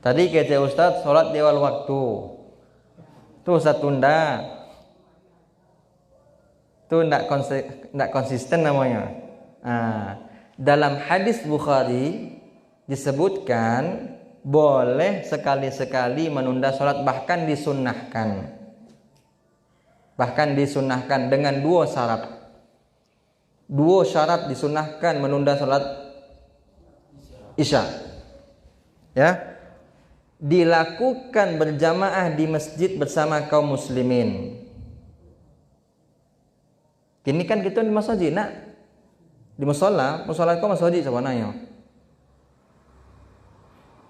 Tadi kata Ustaz sholat di awal waktu. Itu Ustaz tunda. Itu tidak konsisten namanya. Dalam hadis Bukhari disebutkan boleh sekali-sekali menunda sholat, bahkan disunnahkan. Bahkan disunnahkan dengan 2 syarat. 2 syarat disunnahkan menunda sholat Isya. Ya. Dilakukan berjamaah di masjid bersama kaum muslimin. Kini kan kita di masjid nak. Di musola kau masjid sebenarnya.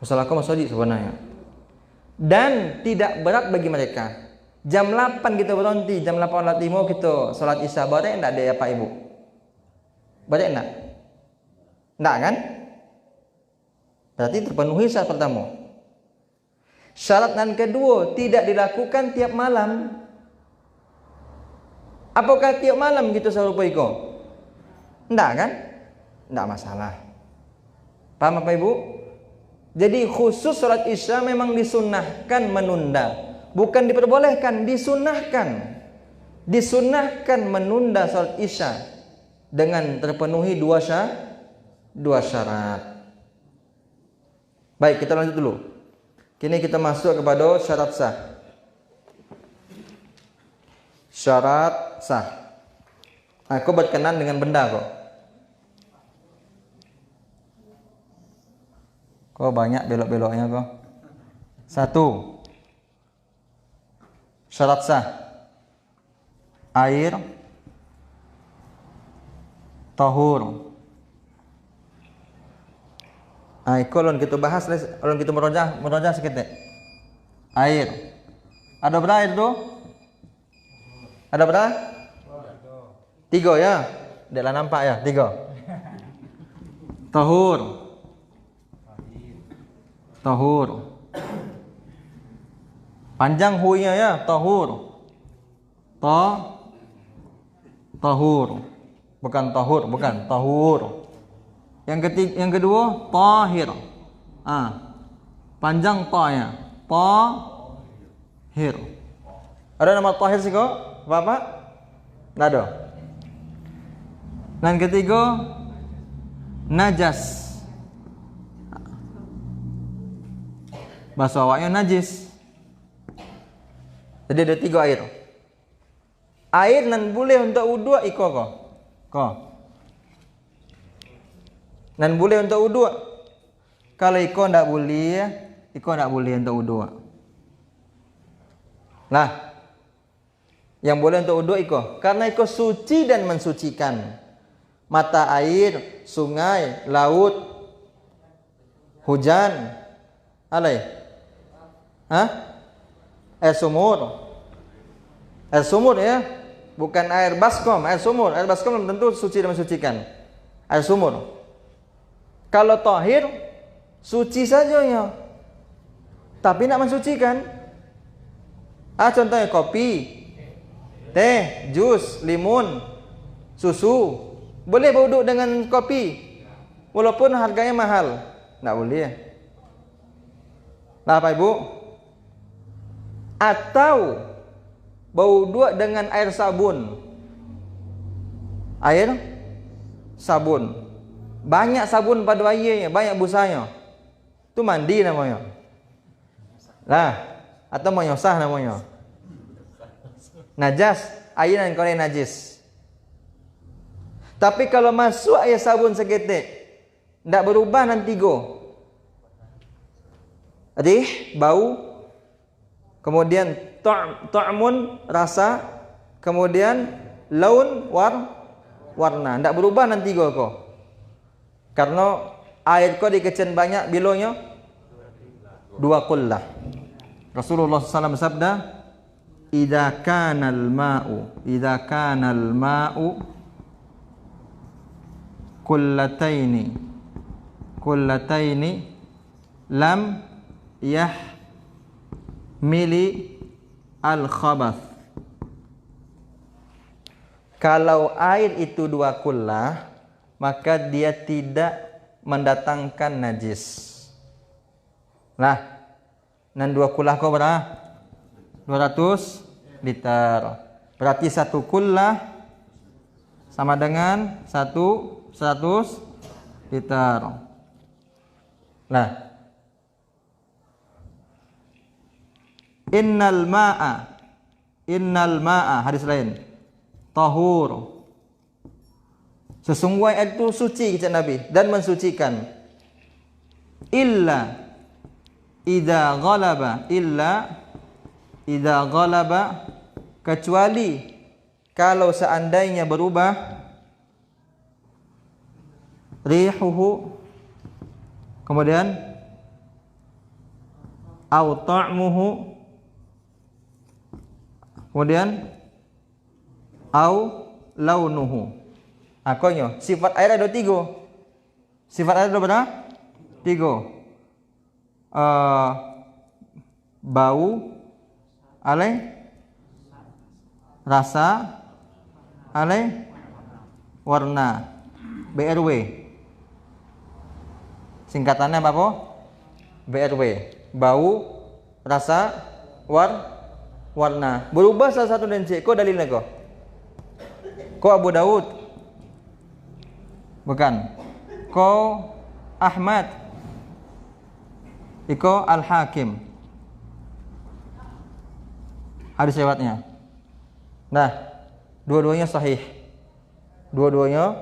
Musola kau masjid sebenarnya. Dan tidak berat bagi mereka. Jam 8 kita berhenti, jam 8.05 kita salat Isya. Boleh enggak ada Pak Ibu? Boleh enggak? Enggak kan? Berarti terpenuhi syarat pertama. Syarat yang kedua, tidak dilakukan tiap malam. Apakah tiap malam gitu serupa itu? Enggak kan? Enggak masalah. Paham Bapak Ibu? Jadi khusus sholat Isya memang disunnahkan menunda. Bukan diperbolehkan, disunnahkan. Disunnahkan menunda sholat Isya dengan terpenuhi 2 syarat. Baik, kita lanjut dulu. Kini kita masuk kepada syarat sah. Syarat sah. Aku berkenan dengan benda kok. Kok banyak belok-beloknya kok. 1. Syarat sah. Air tahur. Kalau kita bahas, kalau kita merojah sedikit. Air. Ada berapa air tuh? Ada berapa? 3 ya. Tidak nampak ya, 3. Tahur. Tahur. Panjang huinya ya, tahur. Tahur. Bukan tahur, bukan tahur. Yang kedua tahir. Panjang ta-nya. Tahir. Ada nama tahir sih kok? Bapak? Enggak ada. Dan ketiga najas. Bahasa awaknya najis. Jadi ada 3 air. Air nan boleh untuk wudu iko ko. Nan boleh untuk wudu. Kalau iko ndak boleh untuk wudu. Lah, yang boleh untuk wudu iko, karena iko suci dan mensucikan. Mata air, sungai, laut, hujan, alai, air sumur. Air sumur ya, bukan air baskom, air sumur. Air baskom belum tentu suci dan mensucikan. Air sumur. Kalau tahir, suci saja ya, tapi tidak mensucikan. Contohnya kopi, teh, jus, limun, susu. Boleh berwudu dengan kopi, walaupun harganya mahal. Tidak boleh ya. Nah, Pak Ibu, atau berwudu dengan air sabun. Air sabun. Banyak sabun pada airnya, banyak busanya. Itu mandi namanya. Lah, atau menyosah namanya. Najas, air yang kau najis. Tapi kalau masuk air sabun seketik, tidak berubah nanti go. Rih, bau, kemudian ta'mun, rasa, kemudian laun, warna. Tidak berubah nanti go kau. Karena air kau dikecen banyak, bilonya 2 kullah. Rasulullah SAW bersabda, idza kana al-ma'u kullataini lam yahmili al-khabath. Kalau air itu 2 kullah, maka dia tidak mendatangkan najis. Nah, nan 2 kullah kau berapa? 200 liter. Berarti 1 kullah sama dengan 100 liter. Nah, innal ma'a hadis lain tahur, sesungguhnya air itu suci kata Nabi dan mensucikan. Illa idza ghalaba, kecuali kalau seandainya berubah rihuhu, kemudian au ta'muhu, kemudian au launuhu. Akonyo, sifat air ada 3. Sifat air ada berapa? 3. Bau, rasa, warna. BRW. Singkatannya apa po? BRW. Bau, rasa, warna. Berubah salah satu dan C. Kok dalilnya kok? Kok Abu Daud? Bukan. Kok Ahmad? Iko Al-Hakim. Hadis lewatnya. Nah, dua-duanya sahih. Dua-duanya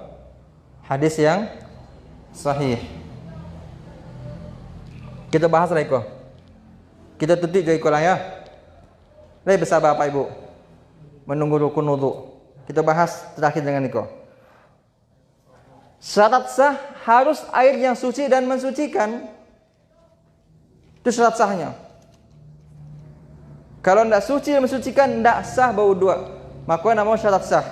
hadis yang sahih. Kita bahas lagi kok. Kita tutup jadi lah ya. Lebih bersabar Bapak Ibu. Menunggu rukun wudu. Kita bahas terakhir dengan Niko. Syarat sah harus air yang suci dan mensucikan. Itu syarat sahnya. Kalau tidak suci dan mensucikan, tidak sah berwudu. Maka namanya syarat sah.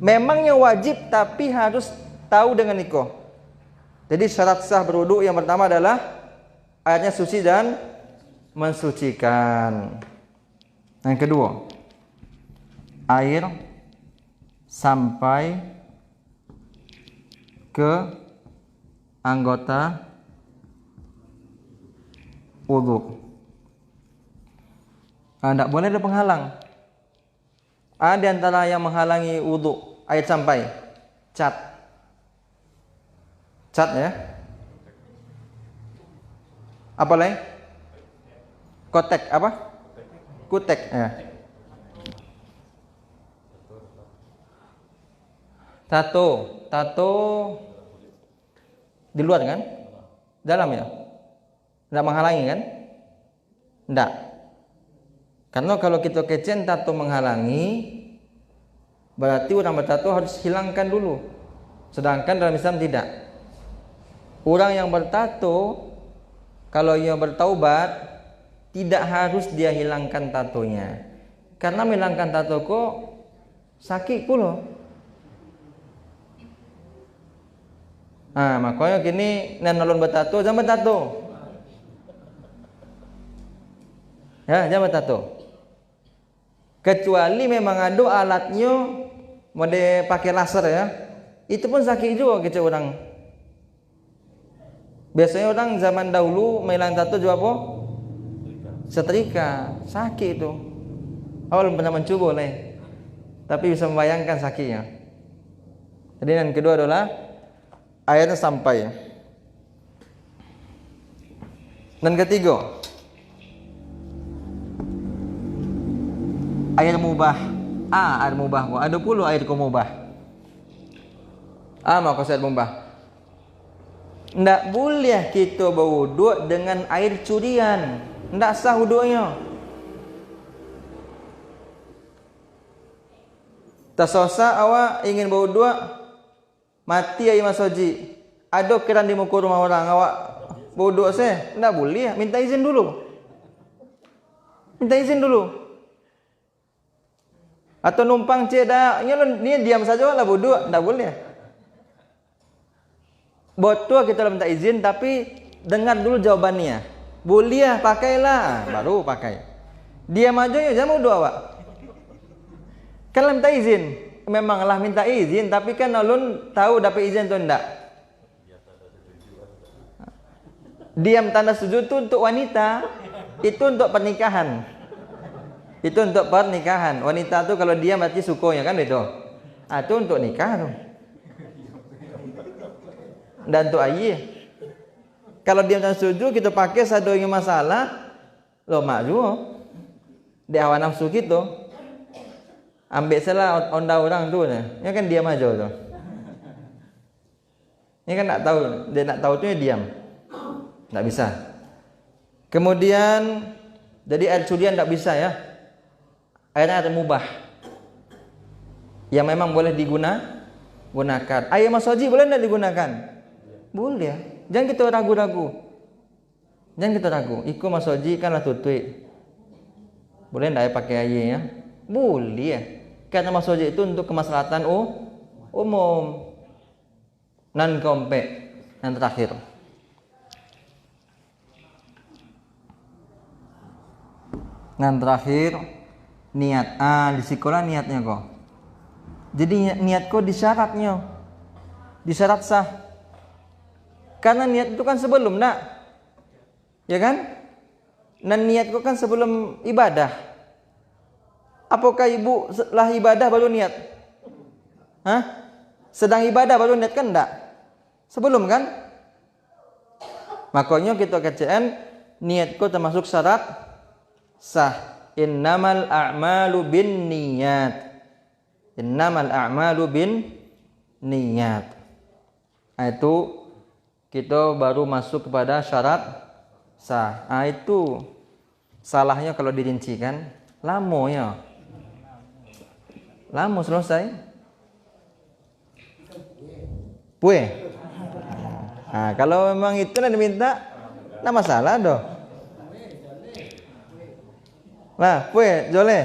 Memangnya wajib, tapi harus tahu dengan Niko. Jadi syarat sah berwudu yang pertama adalah airnya suci dan mensucikan. Yang kedua, air sampai ke anggota wudu. Tidak boleh ada penghalang. Ada di antara yang menghalangi wudu air sampai cat ya. Apa lagi? Kotek apa? Kutek ya. Tato di luar kan? Dalam ya? Tidak menghalangi kan? Tidak. Karena kalau kita kecen tato menghalangi, berarti orang bertato harus hilangkan dulu. Sedangkan dalam Islam tidak. Orang yang bertato, kalau ia bertaubat, tidak harus dia hilangkan tatonya. Karena menghilangkan tato kok sakit pula. Makanya kini nolon bertato, jangan bertato. Ya, jangan bertato. Kecuali memang ada alatnya mode pakai laser ya. Itu pun sakit juga kita orang. Biasanya orang zaman dahulu menghilang tato juga apa? Setrika. Sakit itu. Awal pernah mencoba nih. Tapi bisa membayangkan sakitnya. Jadi yang kedua adalah airnya sampai. Dan ketiga, air mubah. Air mubah. Ada pula air mubah. Maka air mubah. Tidak boleh kita berwuduk dengan air curian. Tidak sah wuduknya. Tersosa awak ingin berwuduk, mati air masoji. Ada keran di muka rumah orang, awak berwuduk saya. Tidak boleh. Minta izin dulu. Minta izin dulu. Atau numpang cik dah, ni diam saja lah wuduk, tak boleh. Betul kita minta izin, tapi dengar dulu jawabannya. Boleh, pakailah, baru pakai. Diam aja ya, jangan wuduk awak. Kalau minta izin, memanglah minta izin, tapi kan ulun tahu dapat izin atau enggak. Diam tanda setuju itu untuk wanita, itu untuk pernikahan. Itu untuk pernikahan. Wanita tu kalau dia berarti sukunya kan itu. Itu untuk nikah tu. Dan untuk ayah. Kalau dia tak setuju kita pakai sadonya masalah, lo mak juga. Di hawa nafsu kita. Ambil salah onda orang tu ya kan diam aja tu. Ini kan nak tahu, dia nak tahu tu dia diam. Tak bisa. Kemudian jadi air curian tak bisa ya. Airnya air mubah yang memang boleh digunakan. Air masoji boleh tidak digunakan? Boleh. Jangan kita ragu-ragu. Jangan kita ragu. Iku masoji kan lah tutui. Boleh tidak pakai airnya? Boleh. Karena masoji itu untuk kemaslahatan umum. Non kompe. Yang terakhir. Yang terakhir. Niat. Di sekolah niatnya kok. Jadi niat kok disyaratnya. Disyarat sah. Karena niat itu kan sebelum nak. Ya kan? Dan niat kok kan sebelum ibadah. Apakah ibu setelah ibadah baru niat? Sedang ibadah baru niat kan enggak? Sebelum kan? Makanya kita KCN niat kok termasuk syarat sah. Innamal a'malu bin niyat. Innamal a'malu bin niyat. Itu kita baru masuk kepada syarat sah. Itu salahnya kalau dirincikan lama ya. Lama selesai. Pueh. Kalau memang itu yang diminta, tak masalah doh. Lah, pueh, joleh.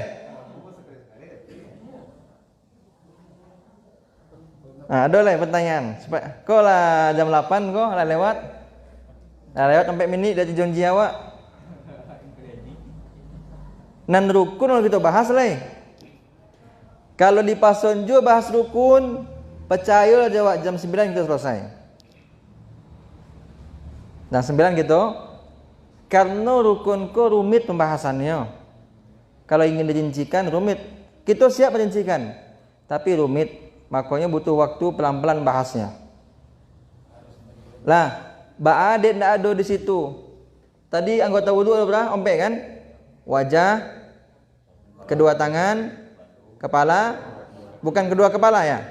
Ada lah pertanyaan. Kau lah jam 8 kau lah lewat. Lah lewat sampai minit dari janji awak. Nan rukun kita bahas lah. Kalau di Pasonjo bahas rukun, percaya jawab jam 9 kita selesai. Jam 9 gitu. Karena rukun ko rumit pembahasannya. Kalau ingin dirincikan rumit, kita siap merincikan, tapi rumit, makanya butuh waktu pelan-pelan bahasnya. Lah, ba'adet tidak ada di situ. Tadi anggota wudu ada berapa? Ompek kan? Wajah, kedua tangan, kepala, bukan kedua kepala ya?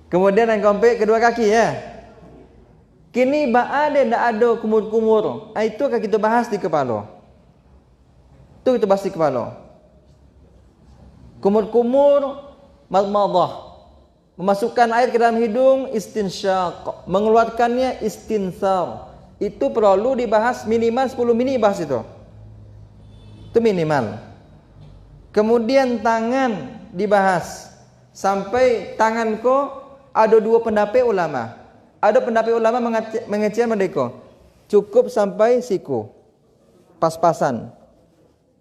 Kemudian yang keempat kedua kaki ya. Kini ada ndak ada kumur-kumur. Itu akan kita bahas di kepala. Itu kita bahas di kepala. Kumur-kumur madmadah. Memasukkan air ke dalam hidung istinsyaq. Mengeluarkannya istinsar. Itu perlu dibahas minimal 10 menit bahas itu. Itu minimal. Kemudian tangan dibahas. Sampai tanganku ada dua pendapat ulama. Ada pendapat ulama mengecil mereka cukup sampai siku, pas-pasan.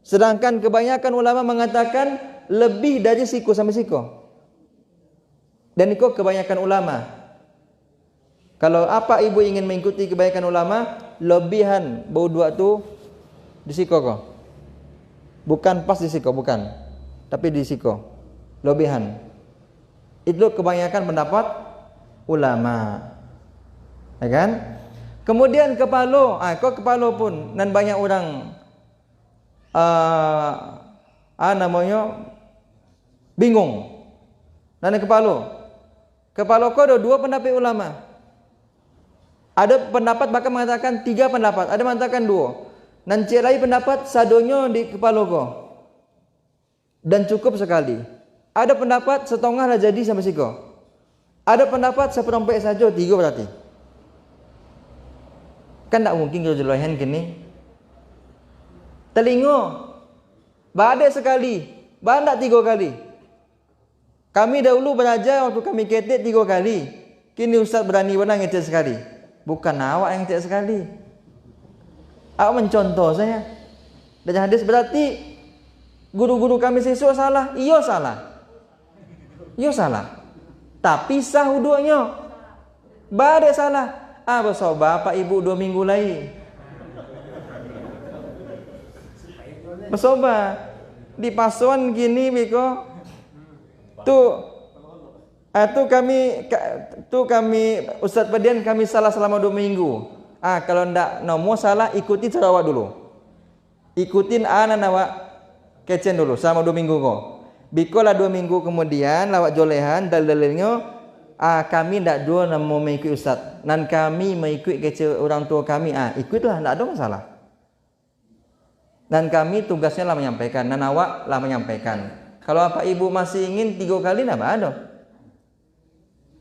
Sedangkan kebanyakan ulama mengatakan lebih dari siku sampai siku. Dan itu kebanyakan ulama. Kalau apa ibu ingin mengikuti kebanyakan ulama, lebihan bau dua tu di siku kok. Bukan pas di siku, bukan. Tapi di siku. Lebihan. Itu kebanyakan pendapat ulama. Ya kan? Kemudian kepala, kok kepala pun dan banyak orang namanya bingung. Dan kepala kok ada dua pendapat ulama. Ada pendapat bahkan mengatakan 3 pendapat, ada mengatakan 2. Dan cik lain pendapat sadonyo di kepala ko. Dan cukup sekali. Ada pendapat setengah dah jadi sampai siko. Ada pendapat seperempat saja 3 berarti. Kan tak mungkin kalau jelahan gini. Telinga badai sekali, bandak 3 kali. Kami dahulu belajar waktu kami ketik 3 kali. Kini ustaz berani benar ngetik sekali. Bukan awak yang ngetik sekali. Awak mencontoh saya. Dan hadis berarti guru-guru kami siswa salah. Iya salah. Iya salah. Tapi sah wudunya. Badai salah. Besok bapak ibu 2 minggu lagi. Bersoba di pasuan gini biko. Tu kami Ustaz Pedian kami salah selama 2 minggu. Kalau ndak nomo salah ikuti cara awak dulu. Ikutin awak kecen dulu selama 2 minggu kok. Biko lah 2 minggu kemudian lawak jolehan dalilnya kami ndak dua mau mengikut ustaz. Dan kami mengikut kecil orang tua kami. Ikutlah, ndak ada masalah. Dan kami tugasnya lah menyampaikan. Dan awak lah menyampaikan. Kalau apa ibu masih ingin 3 kali, ndak ada.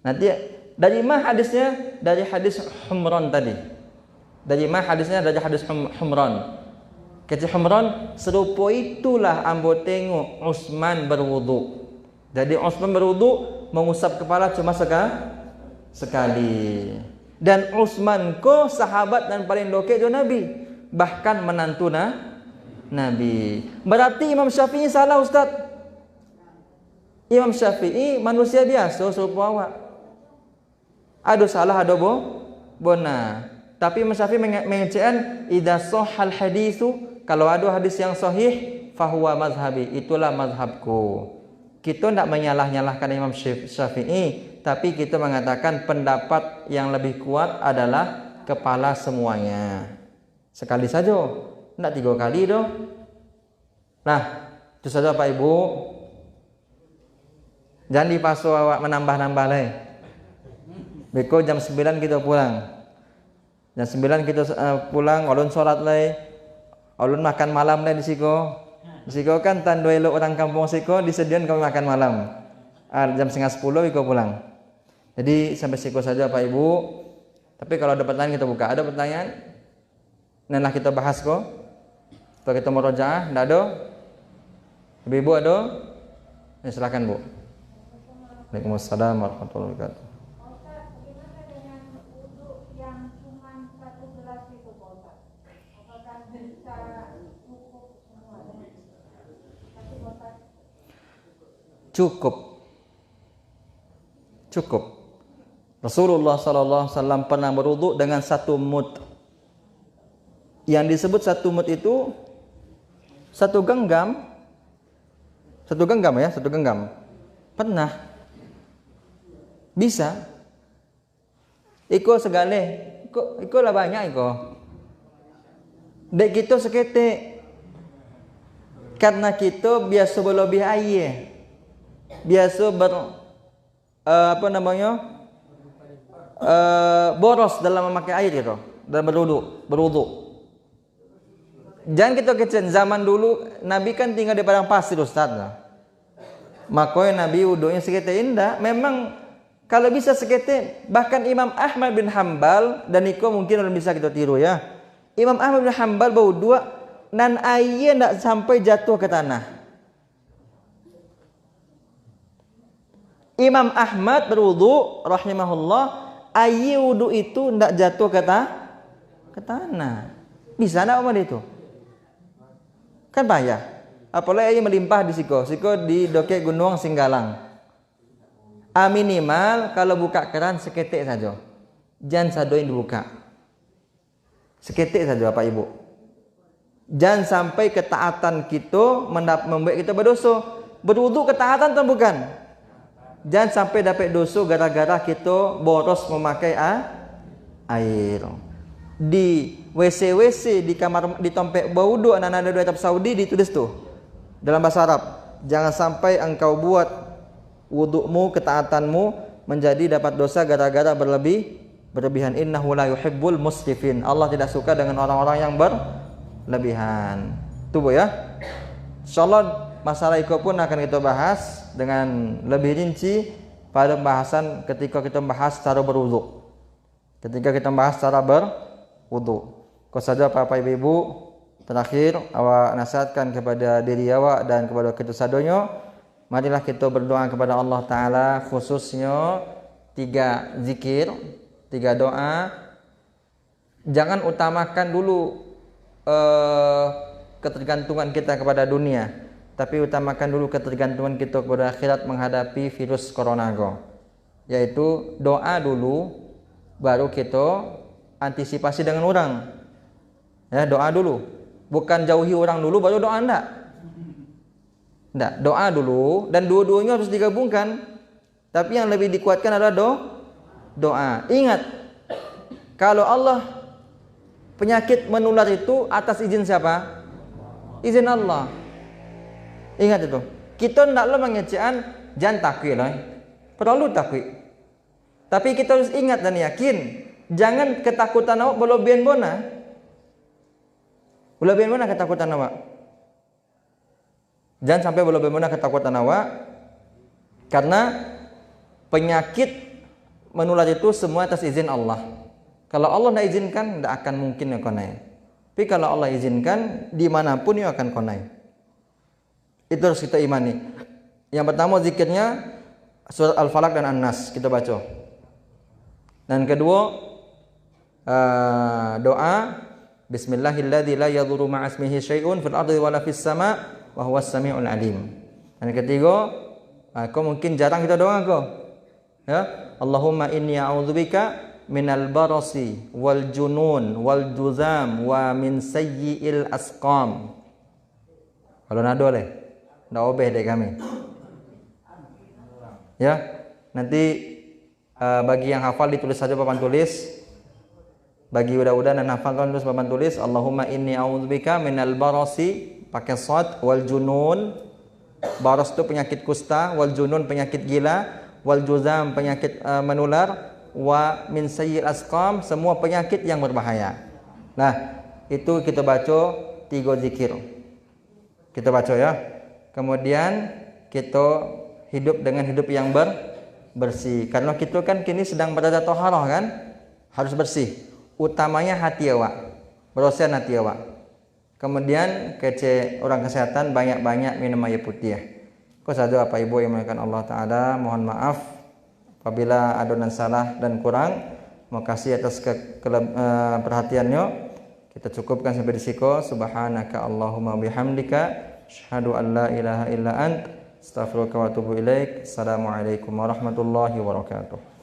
Nanti dari mana hadisnya? Dari hadis Humran tadi. Dari mana hadisnya? Dari hadis Humran. Kecil Humran serupa itulah ambo tengok Utsman berwudu. Jadi Utsman berwudu mengusap kepala cuma sekali. Dan Utsman ko sahabat dan paling dokek jo Nabi, bahkan menantu Nabi. Berarti Imam Syafi'i salah ustaz. Imam Syafi'i manusia biasa serupa awak. Ada salah ada bona. Tapi Imam Syafi'i mengecekan idza sahhal haditsu, kalau ada hadis yang sahih fahuwa mazhabi, itulah mazhabku. Kita tidak menyalah-nyalahkan Imam Syafi'i, tapi kita mengatakan pendapat yang lebih kuat adalah kepala semuanya. Sekali saja, tidak 3 kali doh. Nah, itu saja Pak Ibu. Jangan dipasu awak menambah-nambah lagi. Beko jam 9 kita pulang. Jam 9 kita pulang, ulun sholat lagi. Ulun makan malam lagi di siko. Siko kan tanda elok orang kampung siko disediakan kami makan malam. Jam 9:30 iko pulang. Jadi sampai siko saja Pak Ibu. Tapi kalau ada pertanyaan kita buka. Ada pertanyaan? Nanti kita bahas kok. Atau kita mau rojaah? Tidak ada? Ibu ada? Ya, silakan Bu. Waalaikumsalam warahmatullahi wabarakatuh. Cukup. Rasulullah sallallahu alaihi wasallam pernah berwudu dengan 1 mud. Yang disebut 1 mud itu 1 genggam. 1 genggam ya, 1 genggam. Pernah. Bisa. Iko segale. Iko lah banyak iko. Dek kita seketik. Karena kita biasa berlebih air. biasa boros dalam memakai air gitu, dalam berwudu. Jangan kita kecen, zaman dulu Nabi kan tinggal di padang pasir Ustaz. Makanya Nabi wudunya sekete indah. Memang kalau bisa sekete, bahkan Imam Ahmad bin Hambal, dan itu mungkin orang bisa kita tiru ya. Imam Ahmad bin Hambal berwudu nan air tidak sampai jatuh ke tanah. Imam Ahmad berwudu rahimahullah, air wudu itu tidak jatuh ke tanah. Bisa enggak Umar itu? Kan payah. Apalagi air melimpah di siko di dokek gunung Singgalang. Minimal kalau buka keran seketik saja. Jangan sadoin dibuka. Seketik saja Bapak Ibu. Jangan sampai ketaatan kita membuat kita berdosa. Berwudu ketaatan atau bukan? Jangan sampai dapat dosa gara-gara kita boros memakai air. Di WC di kamar, di tempat berwudu anak-anak di Arab Saudi ditulis tuh dalam bahasa Arab, jangan sampai engkau buat wudumu, ketaatanmu menjadi dapat dosa gara-gara berlebihan. Innahu la yuhibbul musrifin. Allah tidak suka dengan orang-orang yang berlebihan. Itu Bu ya. Insyaallah masalah itu pun akan kita bahas dengan lebih rinci pada pembahasan ketika kita membahas cara berwudu. Ketika kita membahas cara berwudu. Kau saja Bapak Ibu, terakhir awak nasihatkan kepada diri awak dan kepada kita sadonyo, marilah kita berdoa kepada Allah Ta'ala, khususnya 3 zikir, 3 doa. Jangan utamakan dulu ketergantungan kita kepada dunia, tapi utamakan dulu ketergantungan kita kepada akhirat menghadapi virus corona go. Yaitu doa dulu, baru kita antisipasi dengan orang. Ya, doa dulu. Bukan jauhi orang dulu baru doa, enggak. Doa dulu, dan dua-duanya harus digabungkan. Tapi yang lebih dikuatkan adalah doa. Ingat, kalau Allah, penyakit menular itu atas izin siapa? Izin Allah. Ingat itu. Kita tidaklah mengecekan, jangan takwi lah. Perlu takwi. Tapi kita harus ingat dan yakin, jangan ketakutan awak berlebihan bona. Berlebihan mana ketakutan awak? Jangan sampai berlebihan mana ketakutan awak, karena penyakit menular itu semua atas izin Allah. Kalau Allah tidak izinkan, tidak akan mungkin yang konai. Tapi kalau Allah izinkan, dimanapun yang akan konai. Itu harus kita imani. Yang pertama zikirnya surat Al-Falaq dan An-Nas kita baca. Dan kedua doa Bismillahilladzi la yadhurru ma'asmihi syai'un fil ardi wala fis sama' wa huwas samiul alim. Dan ketiga, kau mungkin jarang kita doa kau. Ya, Allahumma inni a'udzubika minal barasi wal junun wal juzam wa min sayyi'il asqam. Kalau nado leh, ndak obeh deh kami. Ya, nanti bagi yang hafal ditulis saja papan tulis. Bagi udah dan hafalkan terus papan tulis, Allahumma inni a'udzubika minal barasi pakai shad, wal junun. Baras itu penyakit kusta, wal junun penyakit gila, wal juzam penyakit menular, wa min sayyi'il asqam semua penyakit yang berbahaya. Nah, itu kita baca 3 zikir. Kita baca ya. Kemudian kita hidup dengan hidup yang bersih. Karena kita kan kini sedang berada taharah kan? Harus bersih. Utamanya hati awak, bersihan hati awak. Kemudian kece orang kesehatan, banyak-banyak minum air putih ya. Kau saja apa ibu yang memuliakan Allah Ta'ala, mohon maaf apabila ada dan salah dan kurang. Makasih atas perhatiannya. Kita cukupkan sampai di siko. Subhanaka Allahumma bihamdika asyhadu an la ilaha illa ant astaghfiruka wa atubu ilaik. Assalamualaikum warahmatullahi wabarakatuh.